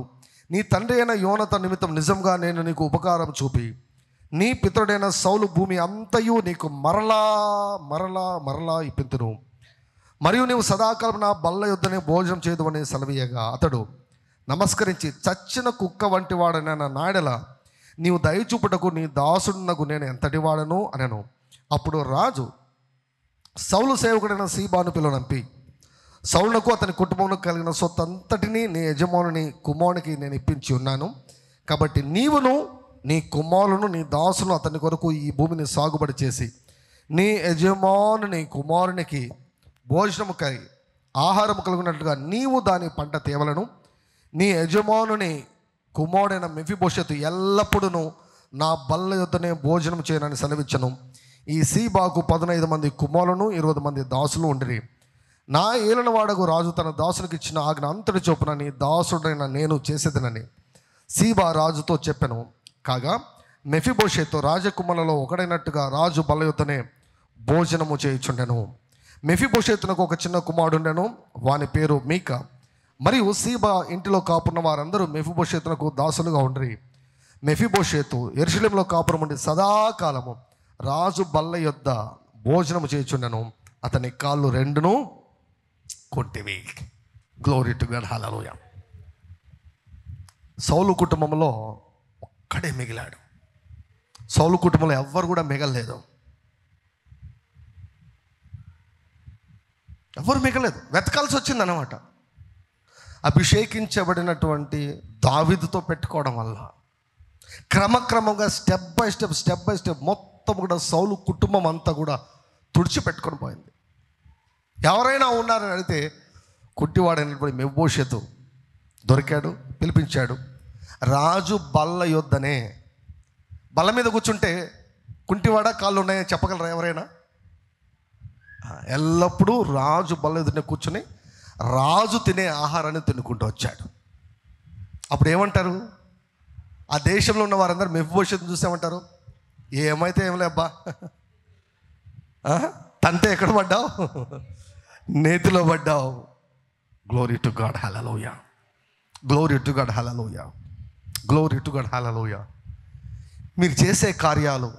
నీ తండ్రి అయిన యోనతాను నిమిత్తం నిజంగా నేను నీకు ఉపకారం చూపి నీ పితరుడైన సౌలు భూమి అంతయు నీకు మరలా ఇప్పింతును, మరియు నీవు సదాకాలం నా బల్ల యొద్దనే భోజనం చేయదువని సెలవీయగా అతడు నమస్కరించి చచ్చిన కుక్క వంటి వాడనైన నాయడల నీవు దయచూపుటకు నీ దాసుడునకు నేను ఎంతటి వాడను అనెను. అప్పుడు రాజు సౌలు సేవకుడైన సీబాను పిలువనంపి సౌలునకు అతని కుటుంబంలో కలిగిన సొత్తు అంతటినీ నీ యజమానుని కుమారునికి నేను ఇప్పించి ఉన్నాను, కాబట్టి నీవును నీ కుమారులను నీ దాసులను అతని కొరకు ఈ భూమిని సాగుబడి చేసి నీ యజమానుని కుమారునికి భోజనము కలిగి ఆహారము కలిగినట్లుగా నీవు దాని పంట తేవలను. నీ యజమానుని కుమారుడైన మెఫీబోషెతు ఎల్లప్పుడూ నా బల్ల యొద్దనే భోజనం చేయనని సెలవిచ్చను. ఈ సీబాకు 15 మంది కుమారులను 20 మంది దాసులు ఉండిరి. నా ఏలినవాడకు రాజు తన దాసునికి ఇచ్చిన ఆజ్ఞ అంతటి చొప్పున నీ దాసుడైన నేను చేసేదనని సీబా రాజుతో చెప్పెను. కాగా మెఫీబోషెతు రాజకుమారులలో ఒకడైనట్టుగా రాజు బల్ల యొద్దనే భోజనము చేయుచుండెను. మెఫీబోషెతునకు ఒక చిన్న కుమారుడు ఉండెను, వాని పేరు మీకా. మరియు సీబా ఇంటిలో కాపున్న వారందరూ మెఫీబోషెతునకు దాసులుగా ఉండిరి. మెఫీబోషెతు యెరూషలేములో కాపురం ఉండి సదాకాలము రాజు బల్ల యొద్ద భోజనము చేయుచుండెను, అతని కాళ్ళు రెండును కొట్టివి. గ్లోరీ టు గాడ్, హల్లెలూయా. సౌలు కుటుంబంలో ఒక్కడే మిగిలాడు. సౌలు కుటుంబంలో ఎవ్వరు కూడా మిగలలేదు, ఎవరు మిగలేదు. వెతకాల్సి వచ్చింది అన్నమాట. అభిషేకించబడినటువంటి దావీదుతో పెట్టుకోవడం వల్ల క్రమక్రమంగా స్టెప్ బై స్టెప్ మొత్తం కూడా సౌలు కుటుంబం అంతా కూడా తుడిచిపెట్టుకొని పోయింది. ఎవరైనా ఉన్నారని అడిగితే కుట్టివాడైనటువంటి మెఫీబోషెతు దొరికాడు, పిలిపించాడు. రాజు బల్ల యొద్దనే, బల్ల మీద కూర్చుంటే కుంటివాడ కాళ్ళు ఉన్నాయని చెప్పగలరా ఎవరైనా? ఎల్లప్పుడూ రాజు బల్ల ఎదుట కూర్చుని రాజు తినే ఆహారాన్ని తినుకుంటూ వచ్చాడు. అప్పుడు ఏమంటారు ఆ దేశంలో ఉన్న వారందరూ మెఫీబోషెతుని చూసామంటారు, ఏమైతే ఏం లేబ్బా, తంతే ఎక్కడ పడ్డావు, నేతిలో పడ్డావు. Glory to God, hallelujah. Glory to God, hallelujah. Glory to God, hallelujah. మీరు చేసే కార్యాలు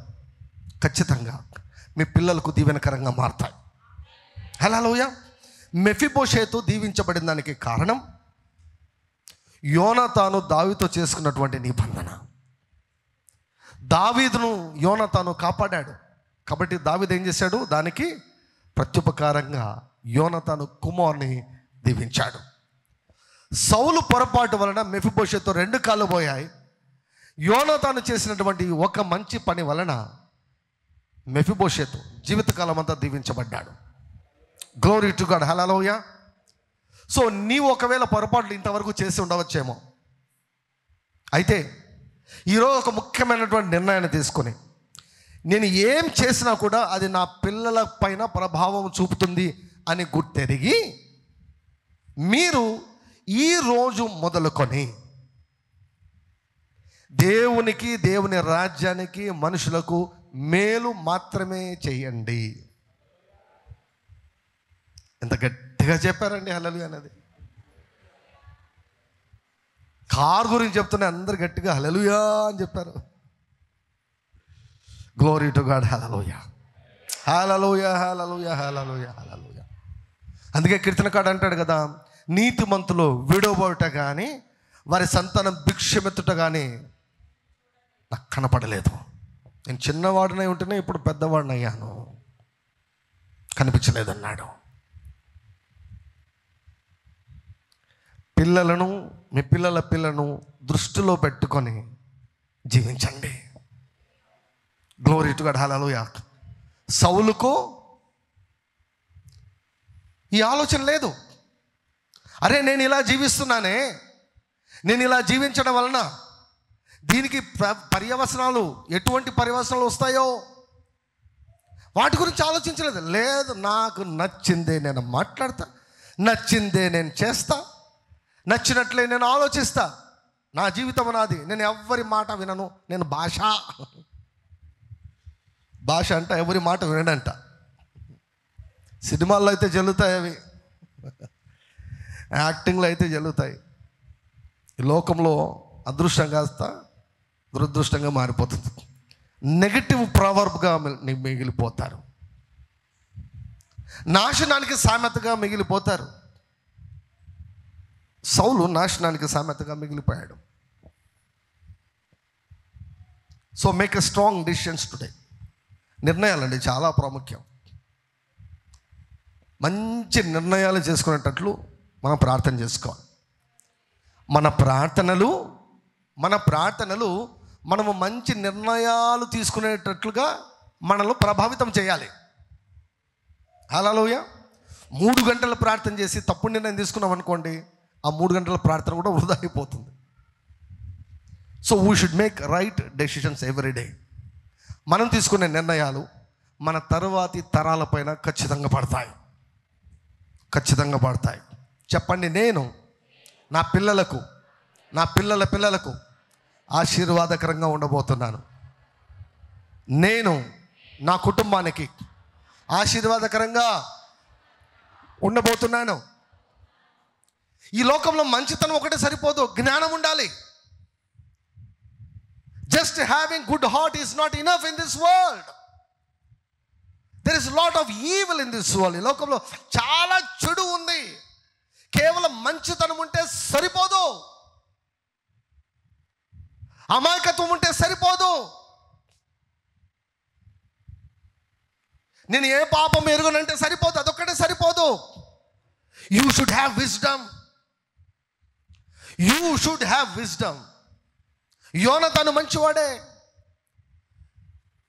ఖచ్చితంగా మీ పిల్లలకు దీవెనకరంగా మారతాయి. హల్లెలూయా. మెఫీబోషెతు దీవించబడిన దానికి కారణం యోనాతాను దావీదుతో చేసుకున్నటువంటి నిబంధన. దావీదును యోనాతాను కాపాడాడు కాబట్టి దావీదు ఏం చేశాడు, దానికి ప్రత్యుపకారంగా యోనాతాను కుమారుని దీవించాడు. సౌలు పొరపాటు వలన మెఫీబోషెతు 2 కాళ్ళు పోయాయి. యోనాతాను చేసినటువంటి ఒక మంచి పని వలన మెఫీబోషెతు జీవితకాలం అంతా దీవించబడ్డాడు. Glory to God, hallelujah. So నీవు ఒకవేళ పొరపాట్లు ఇంతవరకు చేసి ఉండవచ్చేమో, అయితే ఈరోజు ఒక ముఖ్యమైనటువంటి నిర్ణయాన్ని తీసుకొని నేను ఏం చేసినా కూడా అది నా పిల్లల పైన ప్రభావం చూపుతుంది అని గుర్తెరిగి మీరు ఈ రోజు మొదలుకొని దేవునికి, దేవుని రాజ్యానికి, మనుషులకు మేలు మాత్రమే చేయండి. ఎంత గట్టిగా చెప్పారండి హల్లెలూయా అనేది. కార్ గురించి చెప్తున్నా అందరు గట్టిగా హల్లెలూయా అని చెప్పారు. Glory to God, hallelujah. Hallelujah, hallelujah, hallelujah, హల్లెలూయా. అందుకే కీర్తనకాడు అంటాడు కదా, నీతిమంతులు విడవబడుట కానీ వారి సంతానం భిక్షమెత్తుట కానీ నాకు కనపడలేదు. నేను చిన్నవాడినై ఉంటేనే ఇప్పుడు పెద్దవాడిని అయ్యాను, కనిపించలేదన్నాడు. పిల్లలను, మీ పిల్లల పిల్లను దృష్టిలో పెట్టుకొని జీవించండి. గ్లోరీ టు గాడ్, హల్లెలూయా. సౌలుకు ఈ ఆలోచన లేదు. అరే నేను ఇలా జీవిస్తున్నానే, నేను ఇలా జీవించడం వలన దీనికి పర్యవసనాలు, ఎటువంటి పర్యవసనాలు వస్తాయో వాటి గురించి ఆలోచించలేదు. లేదు, నాకు నచ్చిందే నేను మాట్లాడతా, నచ్చిందే నేను చేస్తా, నచ్చినట్లే నేను ఆలోచిస్తా, నా జీవితం నాది, నేను ఎవరి మాట వినను. నేను భాష అంట ఎవరి మాట వినడంట. సినిమాల్లో అయితే జల్లుతాయి అవి, యాక్టింగ్లో అయితే జల్లుతాయి. ఈ లోకంలో అదృష్టం కాస్త దురదృష్టంగా మారిపోతుంది. నెగటివ్ ప్రావర్బ్గా మిగిలిపోతారు, నాశనానికి సామెతగా మిగిలిపోతారు. సౌలు నాశనానికి సామెతగా మిగిలిపోయాడు. So make a strong decisions today. నిర్ణయాలండి చాలా ప్రాముఖ్యం. మంచి నిర్ణయాలు చేసుకునేటట్లు మనం ప్రార్థన చేసుకోవాలి. మన ప్రార్థనలు మనము మంచి నిర్ణయాలు తీసుకునేటట్లుగా మనల్ని ప్రభావితం చేయాలి. హల్లెలూయా. 3 గంటలు ప్రార్థన చేసి తప్పుడు నిర్ణయం తీసుకున్నాం అనుకోండి, ఆ 3 గంటల ప్రార్థన కూడా వృధా అయిపోతుంది. So we should make right decisions every day. మనం తీసుకునే నిర్ణయాలు మన తరువాతి తరాలపైన ఖచ్చితంగా పడతాయి. చెప్పండి, నేను నా పిల్లలకు, నా పిల్లల పిల్లలకు ఆశీర్వాదకరంగా ఉండబోతున్నాను. నేను నా కుటుంబానికి ఆశీర్వాదకరంగా ఉండబోతున్నాను. ఈ లోకంలో మంచితనం ఒకటే సరిపోదు, జ్ఞానం ఉండాలి. Just having good heart is not enough in this world. There is lot of evil in this world. ఈ లోకంలో చాలా చెడు ఉంది. కేవలం మంచితనం ఉంటే సరిపోదు, అమాయకత్వం ఉంటే సరిపోదు. నేను ఏ పాపం ఎరుగనంటే సరిపోదు, అదొక్కటే సరిపోదు. You should have wisdom. You should have wisdom. యోనతాను మంచివాడే,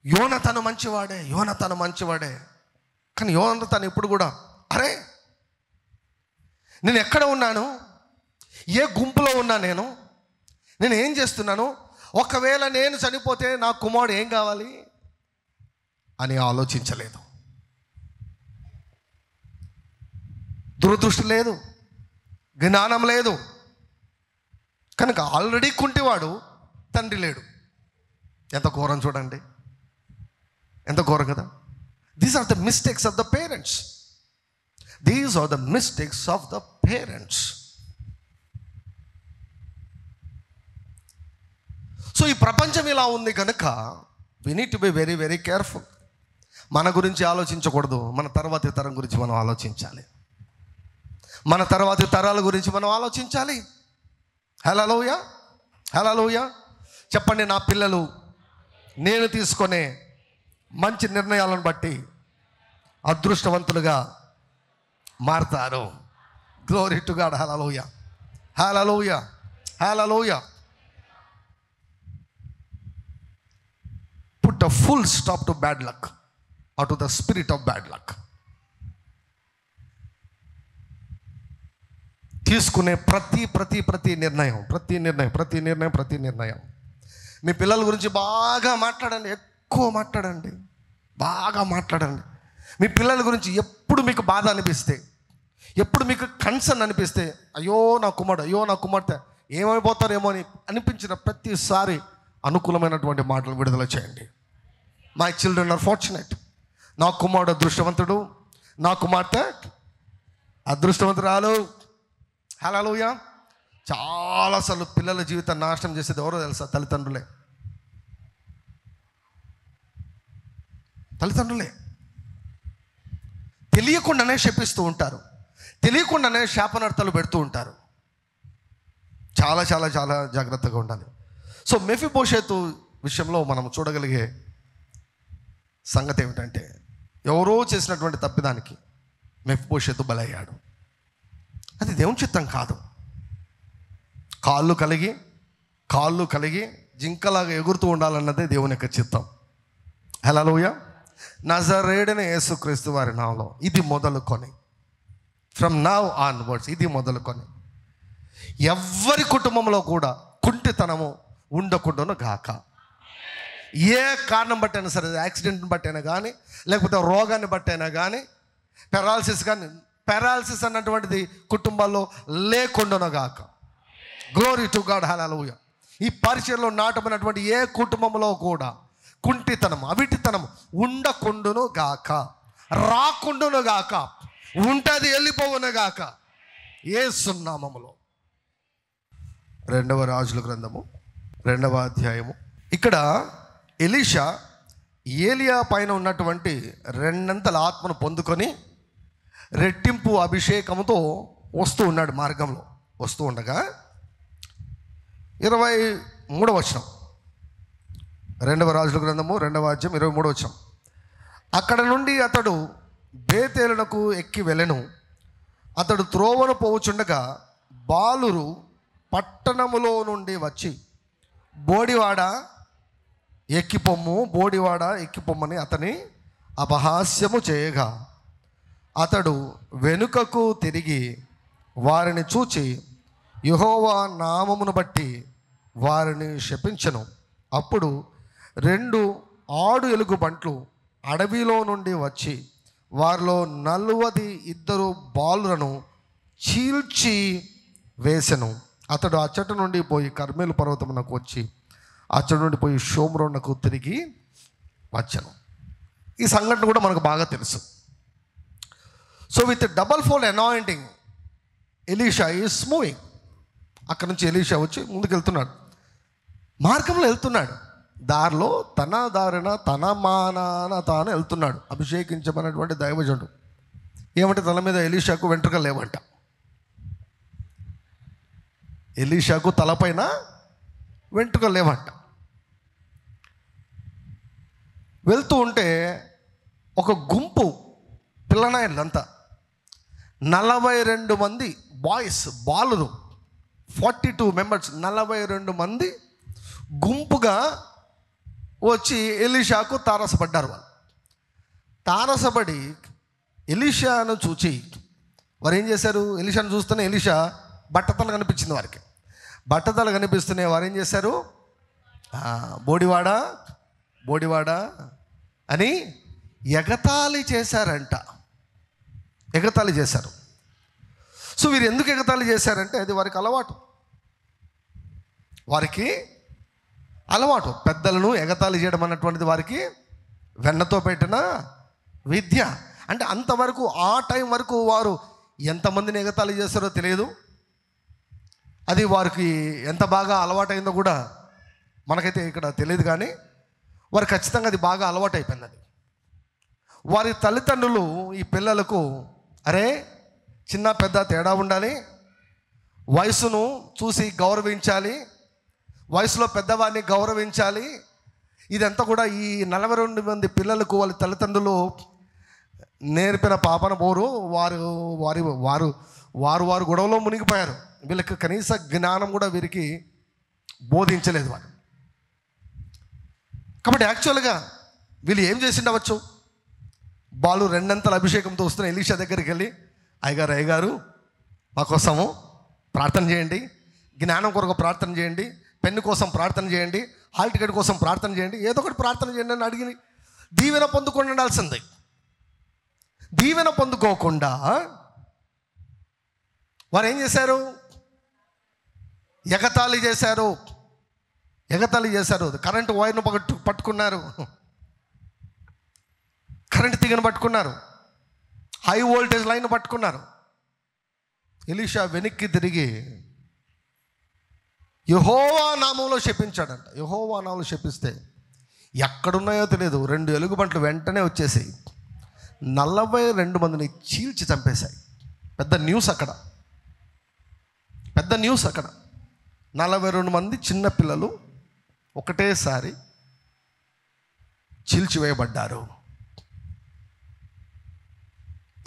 యోనతాను మంచివాడే, యోనతాను మంచివాడే. కానీ యోనతాను ఎప్పుడు కూడా అరే నేను ఎక్కడ ఉన్నాను, ఏ గుంపులో ఉన్నా, నేను ఏం చేస్తున్నాను, ఒకవేళ నేను చనిపోతే నా కుమారుడు ఏం కావాలి అని ఆలోచించలేదు. దురదృష్టి లేదు, జ్ఞానం లేదు. కనుక ఆల్రెడీ కుంటివాడు, తండ్రి లేడు. ఎంత ఘోరం చూడండి, ఎంత ఘోరం కదా. These are the mistakes of the parents. These are the mistakes of the parents. So ఈ ప్రపంచం ఇలా ఉంది కనుక we need to be very very careful. మన గురించి ఆలోచించకూడదు, మన తర్వాతి తరం గురించి మనం ఆలోచించాలి. మన తర్వాతి తరాల గురించి మనం ఆలోచించాలి. హల్లెలూయా, హల్లెలూయా. చెప్పండి, నా పిల్లలు నేను తీసుకునే మంచి నిర్ణయాలను బట్టి అదృష్టవంతులుగా మారతారు. Glory to God. Hallelujah, hallelujah, hallelujah. Put a full stop to bad luck or to the spirit of bad luck. తీసుకునే ప్రతి నిర్ణయం మీ పిల్లల గురించి బాగా మాట్లాడండి, ఎక్కువ మాట్లాడండి, బాగా మాట్లాడండి. మీ పిల్లల గురించి ఎప్పుడు మీకు బాధ అనిపిస్తే, ఎప్పుడు మీకు కన్సర్న్ అనిపిస్తే, అయ్యో నా కుమారుడు, అయ్యో నా కుమార్తె ఏమైపోతారేమో అని అనిపించిన ప్రతిసారి అనుకూలమైనటువంటి మాటలు విడుదల చేయండి. My children are fortunate. నా కుమారుడు అదృష్టవంతుడు, నా కుమార్తె అదృష్టవంతురాలు. హల్లెలూయా. చాలాసార్లు పిల్లల జీవితాన్ని నాశనం చేసేది ఎవరో తెలుసా? తల్లిదండ్రులే. తెలియకుండానే శపిస్తూ ఉంటారు, తెలియకుండానే శాపనార్థాలు పెడుతూ ఉంటారు. చాలా చాలా చాలా జాగ్రత్తగా ఉండాలి. సో మెఫీబోషెతు విషయంలో మనం చూడగలిగే సంగతి ఏమిటంటే, ఎవరో చేసినటువంటి తప్పిదానికి మెఫీబోషెతు బలయ్యాడు. అది దేవుని చిత్తం కాదు. కాళ్ళు కలిగి జింకలాగా ఎగురుతూ ఉండాలన్నదే దేవుని యొక్క చిత్తం. హల్లెలూయా. నజరేయుడైన యేసుక్రీస్తు వారి నామములో ఇది మొదలుకొని, ఫ్రమ్ నౌ ఆన్వర్డ్స్, ఇది మొదలుకొని ఎవ్వరి కుటుంబంలో కూడా కుంటితనము ఉండకుండాను గాక. ఏ కారణం బట్టైనా సరే, యాక్సిడెంట్ని బట్టైనా కానీ, లేకపోతే రోగాన్ని బట్టైనా కానీ, పెరాలసిస్ అన్నటువంటిది కుటుంబాల్లో లేకుండాను గాక. Glory to God. హల్లెలూయా. ఈ పరిచయంలో నాటమైనటువంటి ఏ కుటుంబంలో కూడా కుంటితనం, అవిటితనం ఉండకుండును గాక, రాకుండును గాక, ఉంటుంది వెళ్ళిపోవును గాక, యేసు నామములో. 2వ రాజుల గ్రంథము 2వ అధ్యాయము. ఇక్కడ ఎలీషా ఏలియా పైన ఉన్నటువంటి 2 ఆత్మను పొందుకొని రెట్టింపు అభిషేకంతో వస్తూ ఉన్నాడు. మార్గంలో వస్తూ ఉండగా 23వ వచనం, 2వ రాజుల గ్రంథము 2వ అధ్యాయం 23వ వచనం. అక్కడ నుండి అతడు బేతేలునకు ఎక్కి వెళ్ళెను. అతడు త్రోవను పోవుచుండగా బాలురు పట్టణములో నుండి వచ్చి బోడివాడ ఎక్కిపొమ్మని అతని అపహాస్యము చేయగా, అతడు వెనుకకు తిరిగి వారిని చూచి యెహోవా నామమును బట్టి వారిని శపించెను. అప్పుడు 2 ఆడు ఎలుగుబంట్లు అడవిలో నుండి వచ్చి వారిలో 42 బాలులను చీల్చి వేసెను. అతడు అచ్చటి నుండి పోయి కర్మేలు పర్వతమునకు వచ్చి అచ్చటి నుండి పోయి షోమ్రోనుకు తిరిగి వచ్చెను. ఈ సంఘటన కూడా మనకు బాగా తెలుసు. So with double fold anointing Elisha is moving. అక్కడ నుంచి ఎలీషా వచ్చి ముందుకు వెళ్తున్నాడు, మార్గంలో వెళ్తున్నాడు. దారిలో తన దారిన తన మానాన తాను వెళ్తున్నాడు అభిషేకించబడినటువంటి దైవజనుడు. ఏమంటే తల మీద ఎలీషాకు వెంట్రుకలు లేవంట. ఎలీషాకు తలపైన వెంట్రుకలు లేవంట. వెళ్తూ ఉంటే ఒక గుంపు పిల్లనాయలంతా 42 మంది బాలురు 42 మెంబర్స్ 42 మంది గుంపుగా వచ్చి ఎలీషాకు తారసపడ్డారు. వాళ్ళు తారసపడి ఎలీషాను చూచి వారు ఏం చేశారు? ఎలీషాను చూస్తూనే ఎలీషా బట్టతల కనిపించింది వారికి. బట్టతల కనిపిస్తూనే వారు ఏం చేశారు? బోడివాడా బోడివాడా అని ఎగతాళి చేశారంట. ఎగతాళి చేశారు. సో వీరు ఎందుకు ఎగతాళి చేశారంటే అది వారికి అలవాటు. వారికి అలవాటు పెద్దలను ఎగతాళి చేయడం అన్నటువంటిది వారికి వెన్నతో పెట్టిన విద్య. అంటే అంతవరకు ఆ టైం వరకు వారు ఎంతమందిని ఎగతాళి చేస్తారో తెలియదు. అది వారికి ఎంత బాగా అలవాటైందో కూడా మనకైతే ఇక్కడ తెలియదు. కానీ వారు ఖచ్చితంగా అది బాగా అలవాటు అయిపోయింది. అది వారి తల్లిదండ్రులు ఈ పిల్లలకు అరే చిన్న పెద్ద తేడా ఉండాలి, వయసును చూసి గౌరవించాలి, వయసులో పెద్దవాడిని గౌరవించాలి. ఇదంతా కూడా ఈ 42 మంది పిల్లలకు వాళ్ళ తల్లిదండ్రులు నేర్పిన పాపన పోరు. వారు గొడవలో మునిగిపోయారు. వీళ్ళకి కనీస జ్ఞానం కూడా వీరికి బోధించలేదు వారు. కాబట్టి యాక్చువల్గా వీళ్ళు ఏం చేసిండవచ్చు? బాలు 2 అంతల అభిషేకంతో వస్తున్న ఎలీషా దగ్గరికి వెళ్ళి అయ్యగారు మా కోసము ప్రార్థన చేయండి, జ్ఞానం కొరకు ప్రార్థన చేయండి, పెన్ను కోసం ప్రార్థన చేయండి, హాల్ టికెట్ కోసం ప్రార్థన చేయండి, ఏదో ఒకటి ప్రార్థన చేయండి అని అడిగి దీవెన పొందుకొని ఉండాల్సిందే. దీవెన పొందుకోకుండా వారు ఏం చేశారు? ఎగతాళి చేశారు. కరెంటు వైర్ను పట్టుకున్నారు, కరెంటు తీగను పట్టుకున్నారు, హై వోల్టేజ్ లైన్ పట్టుకున్నారు. ఎలీషా వెనక్కి తిరిగి యెహోవా నామంలో శపించాడంట. యెహోవా నామంలో శపిస్తే ఎక్కడున్నాయో తెలియదు 2 ఎలుగుబంట్లు వెంటనే వచ్చేసాయి, 42 మందిని చీల్చి చంపేశాయి. పెద్ద న్యూస్ అక్కడ. 42 మంది చిన్న పిల్లలు ఒకటేసారి చీల్చివేయబడ్డారు.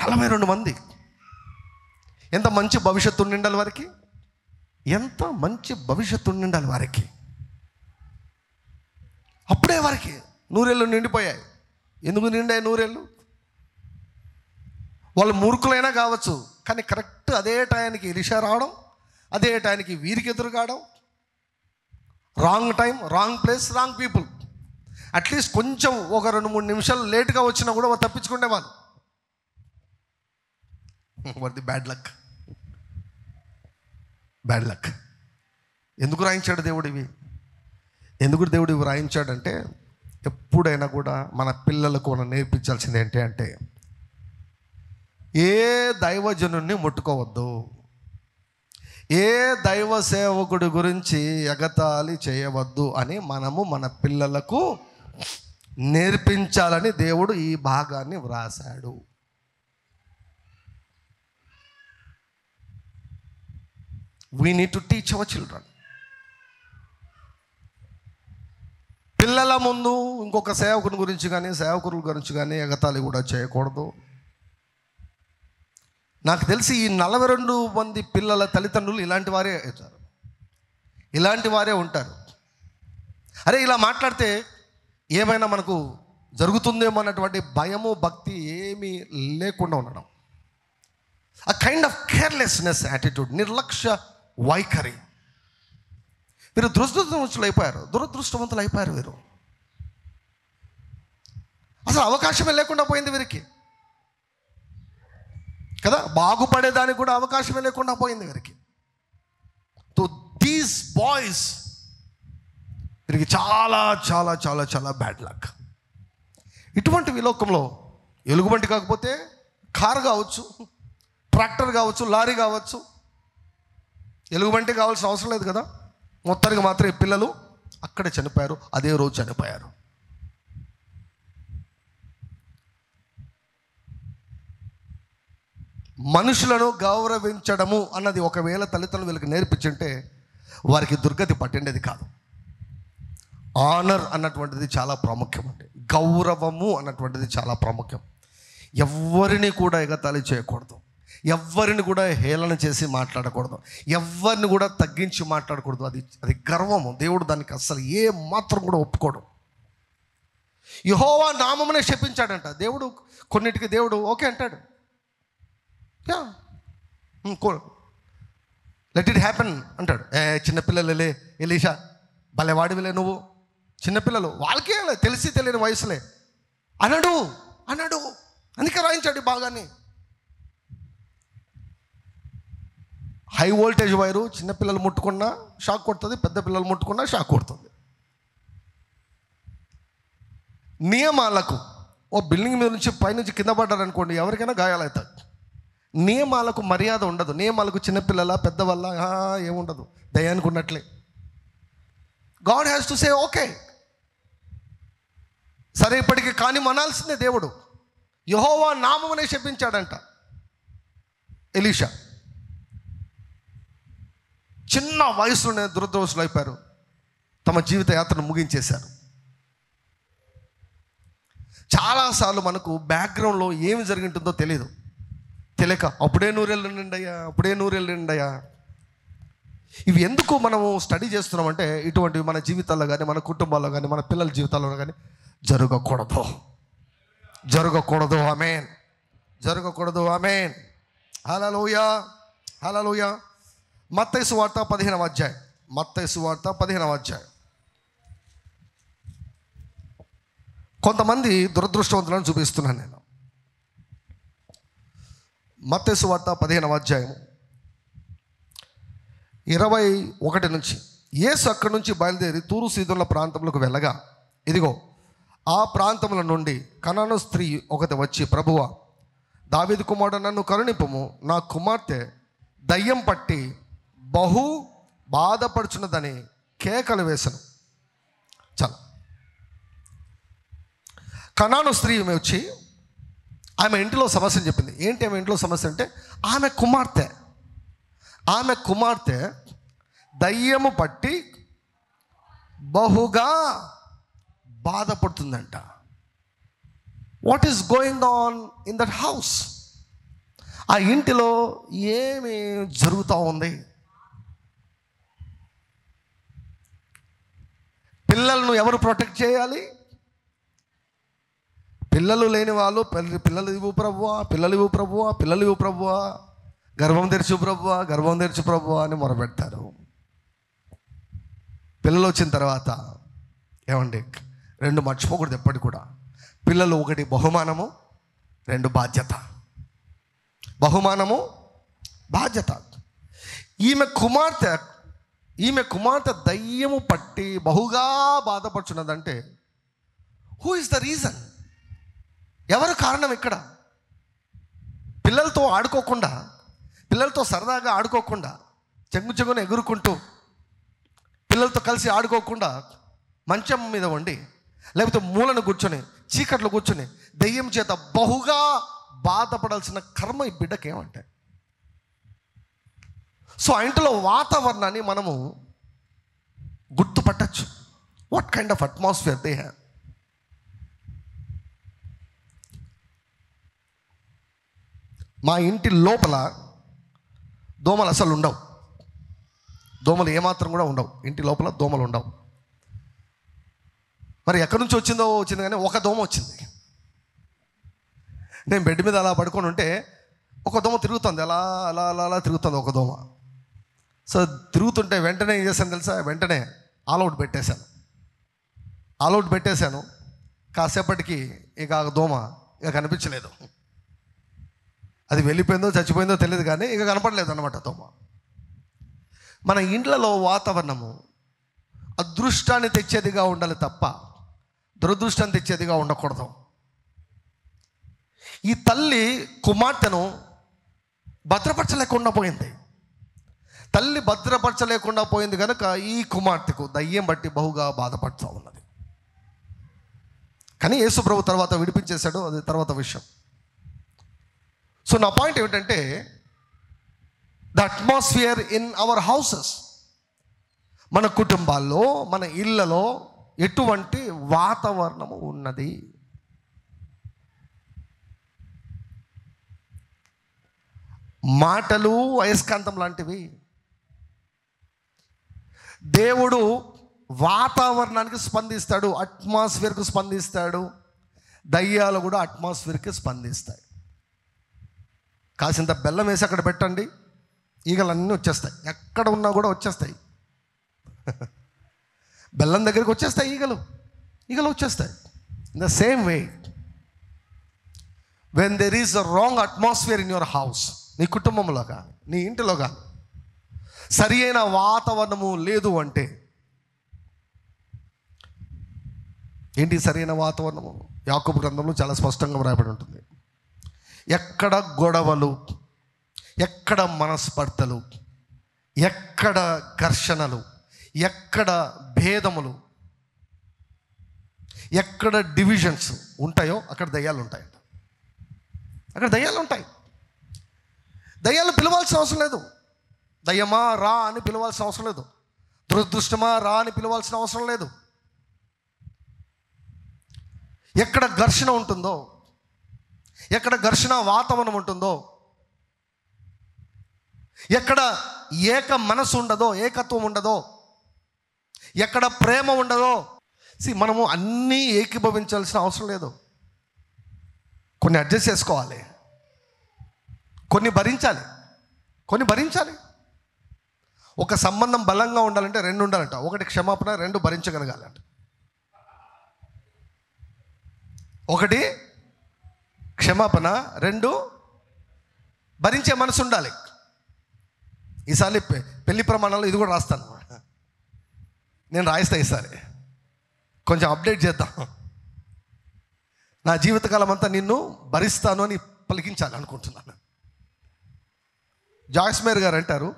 42 మంది. ఎంత మంచి భవిష్యత్తు ఉండాలి వారికి, ఎంత మంచి భవిష్యత్తు ఉండాలి వారికి. అప్పుడే వారికి 100 ఏళ్ళు నిండిపోయాయి. ఎందుకు నిండాయి 100 ఏళ్ళు? వాళ్ళు మూర్ఖులైనా కావచ్చు, కానీ కరెక్ట్ అదే టైంకి ఎలీషా రావడం, అదే టైంకి వీరికి ఎదురు కావడం. Wrong time, wrong place, wrong people. At least కొంచెం ఒక 2-3 నిమిషాలు లేట్గా వచ్చినా కూడా వాళ్ళు తప్పించుకునే వాళ్ళు. వాడిది బ్యాడ్ లక్. ఎందుకు రాయించాడు దేవుడు ఇవి? రాయించాడంటే ఎప్పుడైనా కూడా మన పిల్లలకు మనం నేర్పించాల్సింది ఏంటి అంటే ఏ దైవజనుడిని ముట్టుకోవద్దు, ఏ దైవ సేవకుడి గురించి ఎగతాళి చేయవద్దు అని మనము మన పిల్లలకు నేర్పించాలని దేవుడు ఈ భాగాన్ని వ్రాసాడు. We need to teach our children. పిల్లల ముందు ఇంకొక సేవకుని గురించి కానీ సేవకుల గురించి కానీ ఎగతాళి కూడా చేయకూడదు. నాకు తెలిసి ఈ 42 మంది పిల్లల తల్లిదండ్రులు ఇలాంటి వారే ఉంటారు. అరే ఇలా మాట్లాడితే ఏమైనా మనకు జరుగుతుందేమో అన్నటువంటి భయము భక్తి ఏమీ లేకుండా ఉండడం. ఆ కైండ్ ఆఫ్ కేర్లెస్నెస్ యాటిట్యూడ్, నిర్లక్ష్య వైఖరి. వీరు దురదృష్టవంతులు అయిపోయారు. వీరు అసలు అవకాశమే లేకుండా పోయింది వీరికి కదా, బాగుపడేదానికి కూడా అవకాశమే లేకుండా పోయింది వీరికి. తో దీస్ బాయ్స్ వీరికి చాలా చాలా చాలా చాలా బ్యాడ్ లక్. ఇటువంటి విలోకంలో ఎలుగుబంటి కాకపోతే కారు కావచ్చు, ట్రాక్టర్ కావచ్చు, లారీ కావచ్చు, ఎలుగుబంటి కావాల్సిన అవసరం లేదు కదా. మొత్తానికి మాత్రం ఈ పిల్లలు అక్కడే చనిపోయారు, అదే రోజు చనిపోయారు. మనుషులను గౌరవించడము అన్నది ఒకవేళ తల్లిదండ్రులు వీళ్ళకి నేర్పించుంటే వారికి దుర్గతి పట్టిండేది కాదు. ఆనర్ అన్నటువంటిది చాలా ప్రాముఖ్యం అండి. గౌరవము అన్నటువంటిది చాలా ప్రాముఖ్యం. ఎవరిని కూడా ఎగతాళి చేయకూడదు, ఎవరిని కూడా హేళన చేసి మాట్లాడకూడదు, ఎవరిని కూడా తగ్గించి మాట్లాడకూడదు. అది గర్వము. దేవుడు దానికి అస్సలు ఏ మాత్రం కూడా ఒప్పుకోడు. యెహోవా నామమునే శపించాడంట దేవుడు. కొన్నిటికి దేవుడు ఓకే అంటాడు, లెట్ ఇట్ హ్యాపెన్ అంటాడు. చిన్నపిల్లలే ఎలీషా భలేవాడివిలే నువ్వు, చిన్నపిల్లలు వాళ్ళకే తెలిసి తెలియని వయసులే అన్నాడు. అందుకే రాయించాడు బాగానే. హై వోల్టేజ్ వైరు చిన్నపిల్లలు ముట్టుకున్నా షాక్ కొడుతుంది, పెద్ద పిల్లలు ముట్టుకున్నా షాక్ కొడుతుంది. నియమాలకు ఓ బిల్డింగ్ మీద నుంచి పైనుంచి కింద పడ్డారనుకోండి, ఎవరికైనా గాయాలవుతాయి. నియమాలకు మర్యాద ఉండదు. నియమాలకు చిన్నపిల్లల పెద్దవల్ల ఏముండదు, దయ్యానికి ఉన్నట్లే. God has to say okay, సరే ఇప్పటికి కానీ మనాల్సిందే దేవుడు. యెహోవా నామమునే శపించాడంట ఎలీషా. చిన్న వయసులోనే దురదృష్టలు అయిపోయారు, తమ జీవిత యాత్రను ముగించేశారు. చాలాసార్లు మనకు బ్యాక్గ్రౌండ్లో ఏమి జరిగింటుందో తెలియక అప్పుడే నూరేళ్ళండయ్యా. ఇవి ఎందుకు మనము స్టడీ చేస్తున్నామంటే ఇటువంటివి మన జీవితాల్లో కానీ, మన కుటుంబాల్లో కానీ, మన పిల్లల జీవితాల్లో కానీ జరగకూడదు. ఆమేన్. జరగకూడదు. ఆమేన్. హల్లెలూయా. మత్తయి సువార్త 15వ అధ్యాయం. కొంతమంది దురదృష్టవంతులను చూపిస్తున్నాను నేను. మత్తయి సువార్త 15వ అధ్యాయం 21 నుంచి. యేసు అక్కడి నుంచి బయలుదేరి తూరు సీదోన్ల ప్రాంతంలోకి వెళ్ళగా, ఇదిగో ఆ ప్రాంతముల నుండి కనాను స్త్రీ ఒకటి వచ్చి, ప్రభువా, దావీదు కుమారుడు, నన్ను కరుణింపుము, నా కుమార్తె దయ్యం పట్టి బహు బాధపడుచున్నదని కేకలు వేసను. చాలా కనాను స్త్రీ వచ్చి ఆమె ఇంటిలో సమస్యను చెప్పింది. ఏంటి ఆమె ఇంట్లో సమస్య అంటే, ఆమె కుమార్తె దయ్యము పట్టి బహుగా బాధపడుతుందంట. What is going on in that house? ఆ ఇంటిలో ఏమి జరుగుతూ ఉంది? పిల్లలను ఎవరు ప్రొటెక్ట్ చేయాలి? పిల్లలు లేని వాళ్ళు పిల్లలు ఇవ్వు ప్రభువా, గర్భం తెరచు ప్రభువా అని మొరపెడతారు. పిల్లలు వచ్చిన తర్వాత ఏమండి, 2 మర్చిపోకూడదు ఎప్పటికి కూడా. పిల్లలు 1 బహుమానము, 2 బాధ్యత. ఈమె కుమార్తె దయ్యము పట్టి బహుగా బాధపడుచున్నదంటే హూ ఇస్ ద రీజన్? ఎవరు కారణం ఇక్కడ? పిల్లలతో ఆడుకోకుండా, పిల్లలతో సరదాగా ఆడుకోకుండా, చెంగున ఎగురుకుంటూ పిల్లలతో కలిసి ఆడుకోకుండా మంచం మీద వండి, లేకపోతే మూలను కూర్చొని, చీకట్లో కూర్చొని దెయ్యం చేత బహుగా బాధపడాల్సిన కర్మ ఈ బిడ్డకి ఏమంటే? సో ఆ ఇంట్లో వాతావరణాన్ని మనము గుర్తుపట్టచ్చు. What kind of atmosphere they have. మా ఇంటి లోపల దోమలు అసలు ఉండవు. దోమలు ఏమాత్రం కూడా ఉండవు. ఇంటి లోపల దోమలు ఉండవు. మరి ఎక్కడి నుంచి వచ్చింది కానీ ఒక దోమ వచ్చింది. నేను బెడ్ మీద అలా పడుకొని ఉంటే ఒక దోమ తిరుగుతుంది, అలా తిరుగుతుంది ఒక దోమ. సో తిరుగుతుంటే వెంటనే ఏం చేశాను తెలుసా? వెంటనే ఆల్అవుట్ పెట్టేశాను. కాసేపటికి ఇక ఆ దోమ ఇక కనిపించలేదు. అది వెళ్ళిపోయిందో చచ్చిపోయిందో తెలియదు కానీ ఇక కనపడలేదు అన్నమాట దోమ. మన ఇండ్లలో వాతావరణము అదృష్టాన్ని తెచ్చేదిగా ఉండాలి తప్ప దురదృష్టాన్ని తెచ్చేదిగా ఉండకూడదు. ఈ తల్లి కుమార్తెను భద్రపరచలేకుండా పోయింది. తల్లి భద్రపరచలేకుండా పోయింది కనుక ఈ కుమార్తెకు దయ్యం బట్టి బహుగా బాధపడుతూ ఉన్నది. కానీ యేసు ప్రభు తర్వాత విడిపించేశాడు, అది తర్వాత విషయం. సో నా పాయింట్ ఏమిటంటే, the atmosphere in our houses, మన కుటుంబాల్లో, మన ఇళ్లలో ఎటువంటి వాతావరణము ఉన్నది. మాటలు అయస్కాంతం లాంటివి. దేవుడు వాతావరణానికి స్పందిస్తాడు, అట్మాస్ఫియర్కు స్పందిస్తాడు. దయ్యాలు కూడా అట్మాస్ఫియర్కి స్పందిస్తాయి. కాసింత బెల్లం వేసి అక్కడ పెట్టండి, ఈగలన్నీ వచ్చేస్తాయి. ఎక్కడ ఉన్నా కూడా వచ్చేస్తాయి. బెల్లం దగ్గరికి వచ్చేస్తాయి ఈగలు వచ్చేస్తాయి. In the same way, when there is a wrong atmosphere in your house, నీ కుటుంబంలో కానీ నీ ఇంటిలో కానీ సరి అయిన వాతావరణము లేదు అంటే, ఏంటి సరైన వాతావరణము? యాకోబు గ్రంథంలో చాలా స్పష్టంగా వ్రాయబడి ఉంటుంది. ఎక్కడ గొడవలు, ఎక్కడ మనస్పర్ధలు, ఎక్కడ ఘర్షణలు, ఎక్కడ భేదములు, ఎక్కడ డివిజన్స్ ఉంటాయో అక్కడ దయ్యాలు ఉంటాయంట. అక్కడ దయ్యాలు ఉంటాయి. దయ్యాలు పిలవాల్సిన అవసరం లేదు. దయ్యమా రా అని పిలవాల్సిన అవసరం లేదు. దురదృష్టమా రా అని పిలవాల్సిన అవసరం లేదు. ఎక్కడ ఘర్షణ ఉంటుందో, ఎక్కడ ఘర్షణ వాతావరణం ఉంటుందో, ఎక్కడ ఏక మనసు ఉండదో, ఏకత్వం ఉండదో, ఎక్కడ ప్రేమ ఉండదో, మనము అన్నీ ఏకీభవించాల్సిన అవసరం లేదు. కొన్ని అడ్జస్ట్ చేసుకోవాలి, కొన్ని భరించాలి. ఒక సంబంధం బలంగా ఉండాలంటే రెండు ఉండాలంట. ఒకటి క్షమాపణ, రెండు భరించగలగాలంట. ఒకటి క్షమాపణ, రెండు భరించే మనసు ఉండాలి. ఈసారి పెళ్లి ప్రమాణాలు ఇది కూడా రాస్తాను. నేను రాయిస్తా ఈసారి, కొంచెం అప్డేట్ చేద్దాం. నా జీవితకాలం అంతా నిన్ను భరిస్తాను అని పలికించాలి అనుకుంటున్నాను. జాస్మేర్ గారు అంటారు,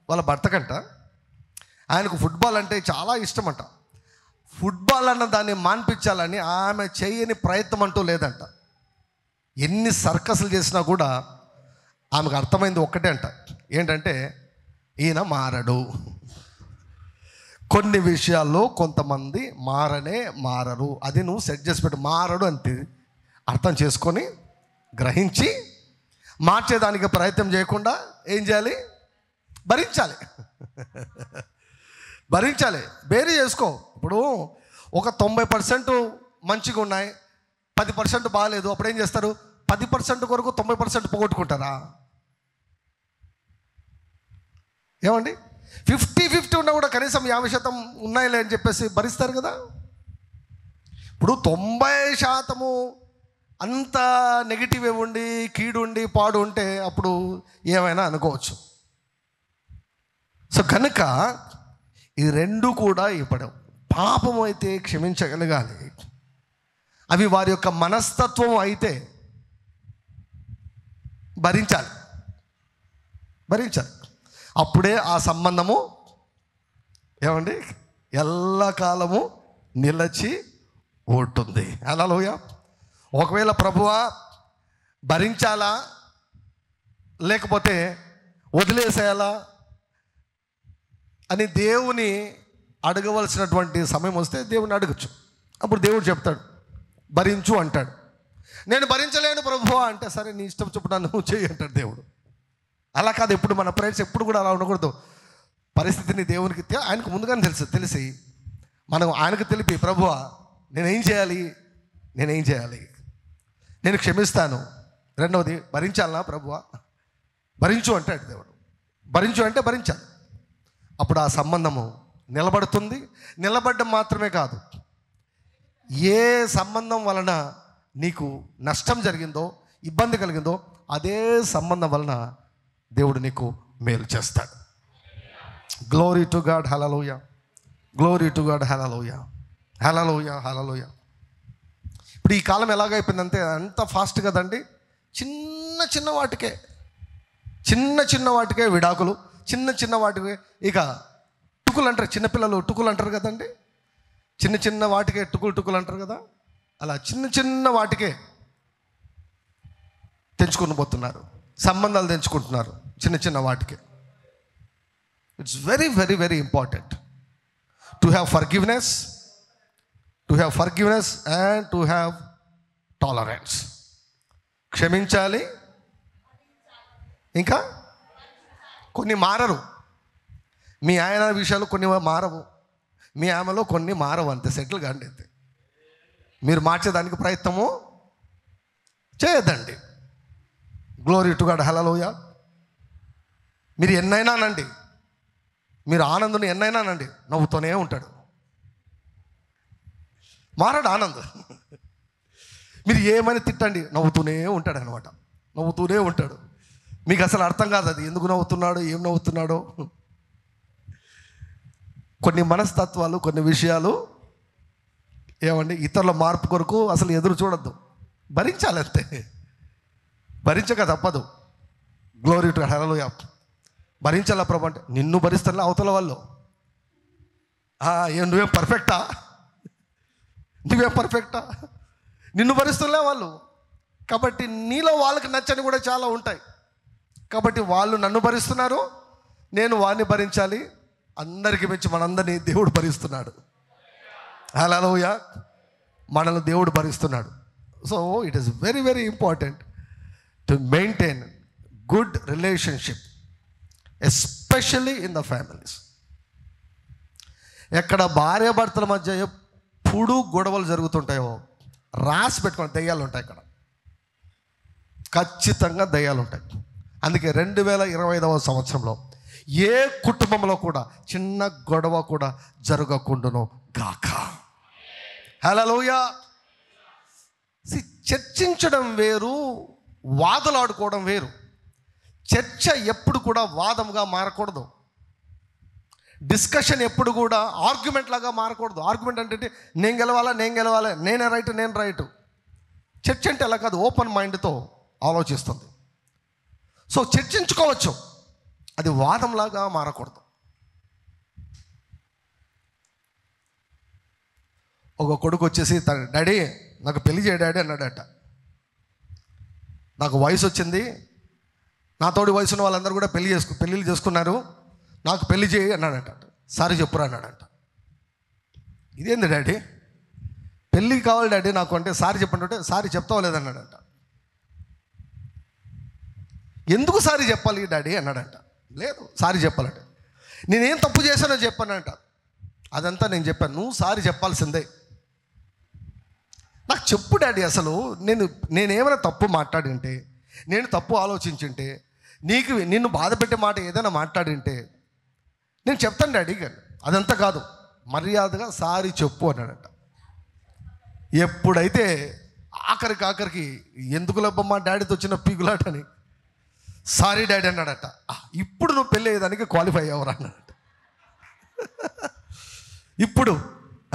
వాళ్ళ భర్తకంట ఆయనకు ఫుట్బాల్ అంటే చాలా ఇష్టమంట. ఫుట్బాల్ అన్న దాన్ని మాన్పించాలని ఆమె చేయని ప్రయత్నం అంటూ లేదంట. ఎన్ని సర్కస్లు చేసినా కూడా ఆమెకు అర్థమైంది ఒక్కటే అంట, ఏంటంటే ఈయన మారడు. కొన్ని విషయాల్లో కొంతమంది మారరు. అది నువ్వు సెట్ చేసి పెట్టు. మారడు అంతే అర్థం చేసుకొని గ్రహించి మార్చేదానికి ప్రయత్నం చేయకుండా ఏం చేయాలి? భరించాలి. బేరీ చేసుకో. ఇప్పుడు ఒక 90% మంచిగా ఉన్నాయి, 10% బాగాలేదు. అప్పుడు ఏం చేస్తారు? 10% కొరకు 90% పోగొట్టుకుంటారా? ఏమండి? 50-50 ఉన్నా కూడా కనీసం 50% ఉన్నాయిలే అని చెప్పేసి భరిస్తారు కదా. ఇప్పుడు 90% అంత నెగిటివ్ ఉండి, కీడు ఉండి, పాడు ఉంటే అప్పుడు ఏమైనా అనుకోవచ్చు. సో కనుక ఈ రెండు కూడా ఇవ్వడం. పాపం అయితే క్షమించగలగాలి. అవి వారి యొక్క మనస్తత్వం అయితే భరించాలి. అప్పుడే ఆ సంబంధము ఏమండి ఎల్లకాలము నిలిచి ఉంటుంది. హల్లెలూయా. ఒకవేళ ప్రభువా భరించాలా లేకపోతే వదిలేసేయాలా అని దేవుని అడగవలసినటువంటి సమయం వస్తే దేవుని అడగచ్చు. అప్పుడు దేవుడు చెప్తాడు, భరించు అంటాడు. నేను భరించలేను ప్రభువా అంటే, సరే నీ ఇష్టం చొప్పున నువ్వు చేయి అంటాడు దేవుడు. అలా కాదు. ఎప్పుడు మన ప్రేయర్స్ ఎప్పుడు కూడా అలా ఉండకూడదు. పరిస్థితిని దేవునికి ఆయనకు ముందుగానే తెలిసి మనం ఆయనకు తెలిపి, ప్రభువా నేనేం చేయాలి, నేను క్షమిస్తాను. రెండవది భరించాలనా ప్రభువా, భరించు అంటాడు దేవుడు. భరించు అంటే భరించాలి. అప్పుడు ఆ సంబంధము నిలబడుతుంది. నిలబడడం మాత్రమే కాదు, ఏ సంబంధం వలన నీకు నష్టం జరిగిందో, ఇబ్బంది కలిగిందో, అదే సంబంధం వలన దేవుడు నీకు మేలు చేస్తాడు. Glory to God. Hallelujah. Glory to God. Hallelujah. Hallelujah. Hallelujah. ఇప్పుడు ఈ కాలం ఎలాగైపోయిందంటే అంత ఫాస్ట్ కదండి. చిన్న చిన్న వాటికే విడాకులు, చిన్న చిన్న వాటికి ఇక టుకులు అంటారు, చిన్నపిల్లలు టుకులు అంటారు కదండి, చిన్న చిన్న వాటికే టుకులు అంటారు కదా, అలా చిన్న చిన్న వాటికే తెంచుకొని పోతున్నారు, సంబంధాలు తెంచుకుంటున్నారు చిన్న చిన్న వాటికే. It's very very very important to have forgiveness and to have tolerance. క్షమించాలి, ఇంకా కొన్ని మారరు. మీ ఆయన విషయాలు కొన్ని మారవు, మీ ఆమెలో కొన్ని మారవు, అంతే. సెటిల్ కాండి అంతే. మీరు మార్చేదానికి ప్రయత్నము చేయొద్దండి. Glory to God, hallelujah. మీరు ఎన్నైనానండి, మీరు ఆనందుని ఎన్నైనానండి, నవ్వుతూనే ఉంటాడు, మారాడు ఆనంద్. మీరు ఏమని తిట్టండి, నవ్వుతూనే ఉంటాడు అనమాట, నవ్వుతూనే ఉంటాడు. మీకు అసలు అర్థం కాదు అది ఎందుకు నవ్వుతున్నాడో, ఏం నవ్వుతున్నాడో. కొన్ని మనస్తత్వాలు, కొన్ని విషయాలు ఏమండి, ఇతరుల మార్పు కొరకు అసలు ఎదురు చూడొద్దు, భరించాలంతే, భరించక తప్పదు. గ్లోరీ టు హల్లెలూయా. భరించాలా ప్రభు అంటే, నిన్ను భరిస్తాను అవతల వాళ్ళు. నువ్వేం పర్ఫెక్టా, నిన్ను భరిస్తున్నా వాళ్ళు. కాబట్టి నీలో వాళ్ళకి నచ్చని కూడా చాలా ఉంటాయి. కాబట్టి వాళ్ళు నన్ను భరిస్తున్నారు, నేను వారిని భరించాలి. అందరికీ మెచ్చి మనందరినీ దేవుడు భరిస్తున్నాడు. హల్లెలూయా. మనల్ని దేవుడు భరిస్తున్నాడు. So it is very very important to maintain good relationship, especially in the families. ఎక్కడ భార్యాభర్తల మధ్య ఎప్పుడు గొడవలు జరుగుతుంటాయో రాసి పెట్టుకుని, దయ్యాలు ఉంటాయి అక్కడ, ఖచ్చితంగా దయ్యాలు ఉంటాయి. అందుకే 2025వ సంవత్సరంలో ఏ కుటుంబంలో కూడా చిన్న గొడవ కూడా జరగకుండాను గాక. హల్లెలూయా. చర్చించడం వేరు, వాదులాడుకోవడం వేరు. చర్చ ఎప్పుడు కూడా వాదంగా మారకూడదు. డిస్కషన్ ఎప్పుడు కూడా ఆర్గ్యుమెంట్ లాగా మారకూడదు. ఆర్గ్యుమెంట్ అంటే నేను గెలవాలా, నేనే రైట్, నేను రైట్. చర్చ అంటే అలా కాదు, ఓపెన్ మైండ్తో ఆలోచిస్తుంది. సో చర్చించుకోవచ్చు, అది వాదంలాగా మారకూడదు. ఒక కొడుకు వచ్చేసి, డాడీ నాకు పెళ్లి చేయ డాడీ అన్నాడట. నాకు వయసు వచ్చింది, నా తోడి వయసు ఉన్న వాళ్ళందరూ కూడా పెళ్ళిళ్ళు చేసుకున్నారు, నాకు పెళ్లి చేయి అన్నాడట. సారీ చెప్పురా అన్నాడట. ఇదేంది డాడీ, పెళ్ళికి కావాలి డాడీ నాకు అంటే సారీ చెప్పండి, సారీ చెప్తావా లేదన్నాడట. ఎందుకు సారీ చెప్పాలి డాడీ అన్నాడంట. లేదు, సారీ చెప్పాలంటే నేనేం తప్పు చేశానో చెప్పానంట. అదంతా నేను చెప్పాను, నువ్వు సారీ చెప్పాల్సిందే. నాకు చెప్పు డాడీ, అసలు నేనేమైనా తప్పు మాట్లాడింటే, నేను తప్పు ఆలోచించుంటే, నిన్ను బాధ పెట్టే మాట ఏదైనా మాట్లాడింటే నేను చెప్తాను డాడీ. కానీ అదంతా కాదు, మర్యాదగా సారీ చెప్పు అన్నాడట. ఎప్పుడైతే ఆఖరికి ఎందుకు లబ్బమ్మా డాడీతో వచ్చిన పీగులాటని సారీ డాడీ అన్నాడట. ఇప్పుడు నువ్వు పెళ్ళి అయ్యేదానికి క్వాలిఫై అయ్యావరా అన్నాడట. ఇప్పుడు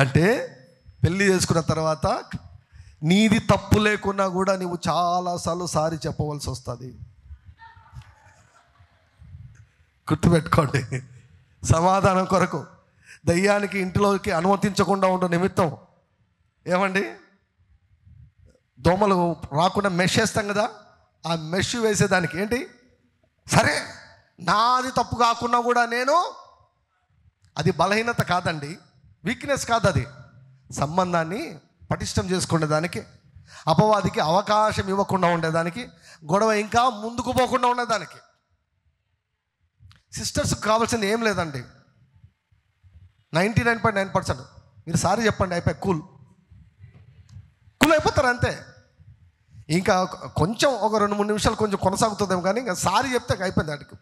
అంటే పెళ్ళి చేసుకున్న తర్వాత నీది తప్పు లేకున్నా కూడా నువ్వు చాలాసార్లు సారీ చెప్పవలసి వస్తుంది. గుర్తుపెట్టుకోండి. సమాధానం కొరకు దయ్యానికి ఇంటిలోకి అనుమతించకుండా ఉండే నిమిత్తం ఏమండి, దోమలు రాకుండా మెష్ వేస్తాం కదా, ఆ మెష్ వేసేదానికి ఏంటి, సరే నాది తప్పు కాకున్నా కూడా నేను, అది బలహీనత కాదండి, వీక్నెస్ కాదు, అది సంబంధాన్ని పటిష్టం చేసుకునేదానికి, అపవాదికి అవకాశం ఇవ్వకుండా ఉండేదానికి, గొడవ ఇంకా ముందుకు పోకుండా ఉండేదానికి. సిస్టర్స్కి కావాల్సింది ఏం లేదండి, 99.9% మీరు సారీ చెప్పండి, అయిపోయి కూల్ అయిపోతారు అంతే. ఇంకా కొంచెం ఒక 2-3 నిమిషాలు కొంచెం కొనసాగుతుందేమో, కానీ ఇంకా సారీ చెప్తే అయిపోయింది వాటికి,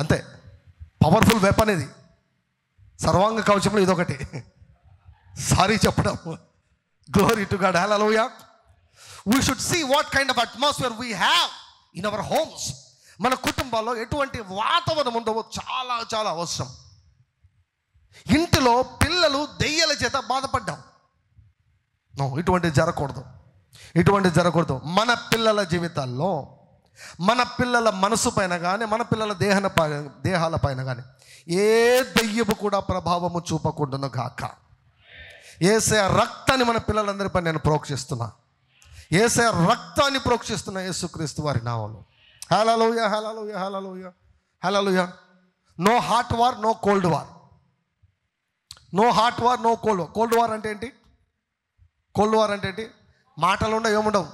అంతే. పవర్ఫుల్ వెపన్ ఇది, సర్వాంగ కవచంలో ఇదొకటి, సారీ చెప్పడం. Glory to God, hallelujah. We should see what kind of atmosphere we have in our homes. మన కుటుంబాల్లో ఎటువంటి వాతావరణం ఉందో చాలా చాలా అవసరం. ఇంటిలో పిల్లలు దెయ్యాల చేత బాధపడ్డాం, ఇటువంటిది జరగకూడదు. మన పిల్లల జీవితాల్లో మన పిల్లల మనసు పైన కానీ, మన పిల్లల దేహాల పైన కానీ ఏ దెయ్యము కూడా ప్రభావము చూపకుండాను గాక. యేసయ్య రక్తాన్ని మన పిల్లలందరిపై నేను ప్రోక్షిస్తున్నా. యేసయ్య రక్తాన్ని ప్రోక్షిస్తున్నా యేసుక్రీస్తు వారి నామములో. Hallelujah, hallelujah, hallelujah, hallelujah. No hot war, no cold war. No hot war, no cold war. Cold war అంటే ఏంటి? కోల్డ్ వార్ అంటే ఏంటి? మాటలు ఉండవు, ఏముండవు,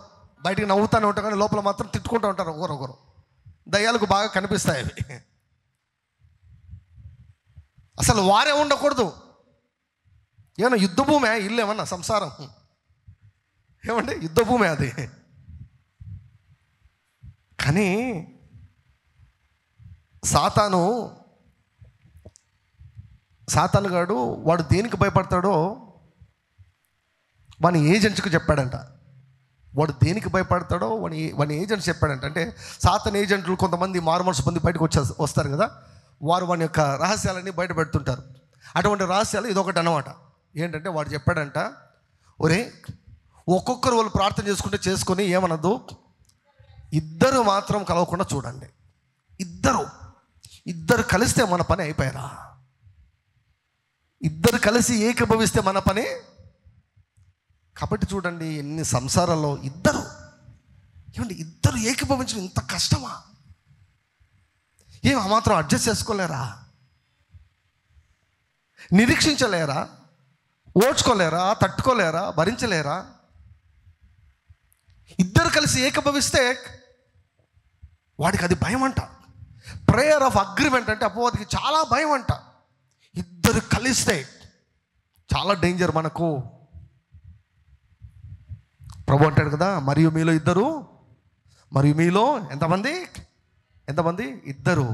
బయటికి నవ్వుతూనే ఉంటాం కానీ లోపల మాత్రం తిట్టుకుంటూ ఉంటారు ఒకరొకరు. దయ్యాలకు బాగా కనిపిస్తాయి అవి. అసలు వారే ఉండకూడదు. ఏమన్నా యుద్ధ భూమే ఇల్లు, ఏమన్నా సంసారం ఏమండి? యుద్ధ భూమే అది. కానీ సాతాను గాడు వాడు దేనికి భయపడతాడో వాని ఏజెంట్స్కి చెప్పాడంట. వాడు దేనికి భయపడతాడో వాని ఏజెంట్స్ చెప్పాడంట. అంటే సాతాను ఏజెంట్లు కొంతమంది మారుమనసు పొంది బయటకు వస్తారు కదా, వారు వాని యొక్క రహస్యాలన్నీ బయట పెడుతుంటారు. అటువంటి రహస్యాలు ఇదొకటి అన్నమాట. ఏంటంటే వాడు చెప్పాడంట, ఒరే ఒక్కొక్కరు వాళ్ళు ప్రార్థన చేసుకొని ఏమనద్దు, ఇద్దరు మాత్రం కలవకుండా చూడండి. ఇద్దరు కలిస్తే మన పని అయిపోయారా? ఇద్దరు కలిసి ఏకీభవిస్తే మన పని. కాబట్టి చూడండి ఎన్ని సంసారాల్లో ఇద్దరు ఏకీభవించడం ఇంత కష్టమా? ఆ మాత్రం అడ్జస్ట్ చేసుకోలేరా? నిరీక్షించలేరా? ఓడ్చుకోలేరా? తట్టుకోలేరా? భరించలేరా? ఇద్దరు కలిసి ఏకీభవిస్తే వాడికి అది భయం అంట. ప్రేయర్ ఆఫ్ అగ్రిమెంట్ అంటే అపవాదికి చాలా భయం అంట. ఇద్దరు కలిస్తే చాలా డేంజర్ మనకు. ప్రభు అంటాడు కదా, మరియు మీలో ఇద్దరు, మరియు మీలో ఎంతమంది? ఇద్దరు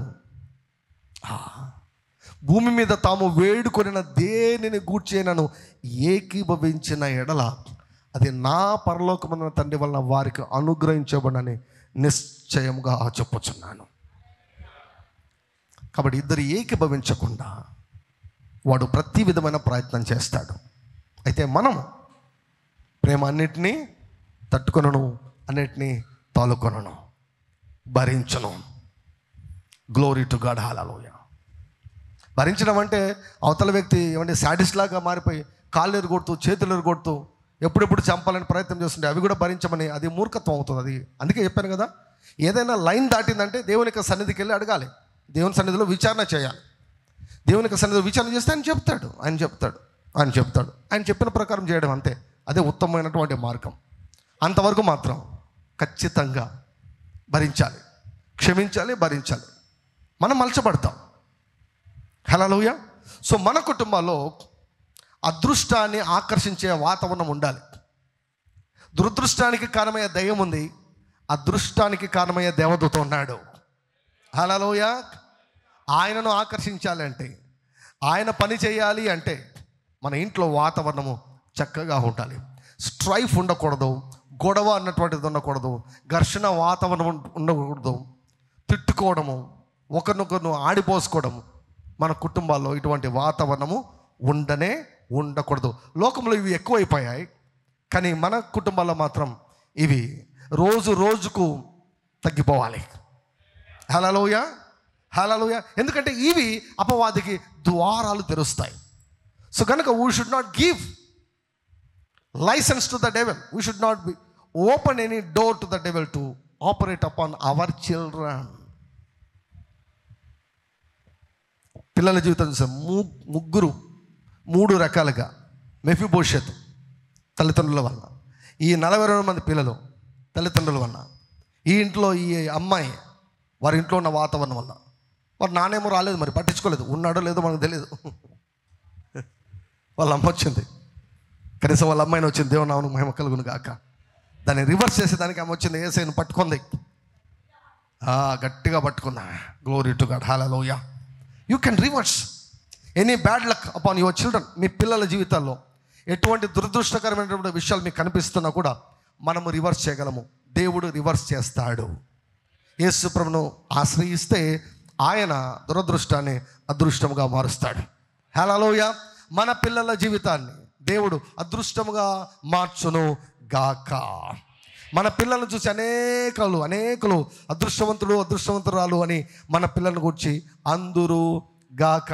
భూమి మీద తాము వేడుకొనిన దేనిని గూర్చేనను ఏకీభవించిన ఎడల అది నా పరలోకమున్న తండ్రి వలన వారికి అనుగ్రహించబడని నిశ్చయముగా చెప్పుచున్నాను. కాబట్టి ఇద్దరు ఏకీభవించకుండా వాడు ప్రతి విధమైన ప్రయత్నం చేస్తాడు. అయితే మనం ప్రేమ అన్నిటినీ తట్టుకొనను, అన్నిటినీ తాలుకొనను, భరించను. గ్లోరీ టు గాడ్, హల్లెలూయా. భరించడం అంటే అవతల వ్యక్తి ఏమంటే సాడిస్ట్ లాగా మారిపోయి కాళ్ళు ఎరగొడుతూ చేతులు ఎరగొడుతూ ఎప్పుడెప్పుడు చంపాలని ప్రయత్నం చేస్తుంటే అవి కూడా భరించమని, అది మూర్ఖత్వం అవుతుంది. అది అందుకే చెప్పాను కదా, ఏదైనా లైన్ దాటిందంటే దేవుని యొక్క సన్నిధికి వెళ్ళి అడగాలి. దేవుని సన్నిధిలో విచారణ చేయాలి. దేవుని యొక్క సన్నిధిలో విచారణ చేస్తే ఆయన చెప్తాడు. ఆయన చెప్పిన ప్రకారం చేయడం, అంతే. అదే ఉత్తమమైనటువంటి మార్గం. అంతవరకు మాత్రం ఖచ్చితంగా భరించాలి, క్షమించాలి, భరించాలి. మనం మలచబడతాం. హల్లెలూయా. సో మన కుటుంబాల్లో అదృష్టాన్ని ఆకర్షించే వాతావరణం ఉండాలి. దురదృష్టానికి కారణమయ్యే దయ్యం ఉంది, అదృష్టానికి కారణమయ్యే దేవదూత ఉన్నాడు. హల్లెలూయా. ఆయనను ఆకర్షించాలి అంటే, ఆయన పని చేయాలి అంటే మన ఇంట్లో వాతావరణము చక్కగా ఉండాలి. స్ట్రైఫ్ ఉండకూడదు, గొడవ అన్నటువంటిది ఉండకూడదు, ఘర్షణ వాతావరణం ఉండకూడదు, తిట్టుకోవడము, ఒకరినొకరు ఆడిపోసుకోవడము. మన కుటుంబాల్లో ఇటువంటి వాతావరణము ఉండకూడదు. లోకంలో ఇవి ఎక్కువైపోయాయి, కానీ మన కుటుంబాల్లో మాత్రం ఇవి రోజుకు తగ్గిపోవాలి. హల్లెలూయా, హల్లెలూయా. ఎందుకంటే ఇవి అపవాదికి ద్వారాలు తెరుస్తాయి. సో కనుక we should not give licence to the devil. We should not be open any door to the devil to operate upon our children. పిల్లల జీవితం చూసాం, 3 రకాలుగా. మెఫీబోషెత్ తల్లిదండ్రుల వల్ల, ఈ 42 మంది పిల్లలు తల్లిదండ్రుల వల్ల, ఈ ఇంట్లో ఈ అమ్మాయి వారి ఇంట్లో ఉన్న వాతావరణం వల్ల. వారు నానేమో రాలేదు, మరి పట్టించుకోలేదు, ఉన్నాడో లేదో మనకు తెలియదు. వాళ్ళ అమ్మ వచ్చింది, కనీసం వాళ్ళ అమ్మాయిని వచ్చింది. దేవుని నామమునకు మహిమ కలుగును గాక. దాన్ని రివర్స్ చేసేదానికి ఆమె వచ్చింది, యేసయ్యను పట్టుకుంది, గట్టిగా పట్టుకుందా. Glory to God, hallelujah. You can reverse any bad luck upon your children. మీ పిల్లల జీవితాల్లో ఎటువంటి దురదృష్టకరమైనటువంటి విషయాలు మీకు కనిపిస్తున్నా కూడా మనము రివర్స్ చేయగలము. దేవుడు రివర్స్ చేస్తాడు. యేసు ప్రభువును ఆశ్రయిస్తే ఆయన దురదృష్టాన్ని అదృష్టముగా మారుస్తాడు. హల్లెలూయా. మన పిల్లల జీవితాన్ని దేవుడు అదృష్టముగా మార్చును గాక. మన పిల్లలను చూసి అనేకులు అదృష్టవంతుడు అదృష్టవంతురాలు అని మన పిల్లలను గురించి అందురు గాక.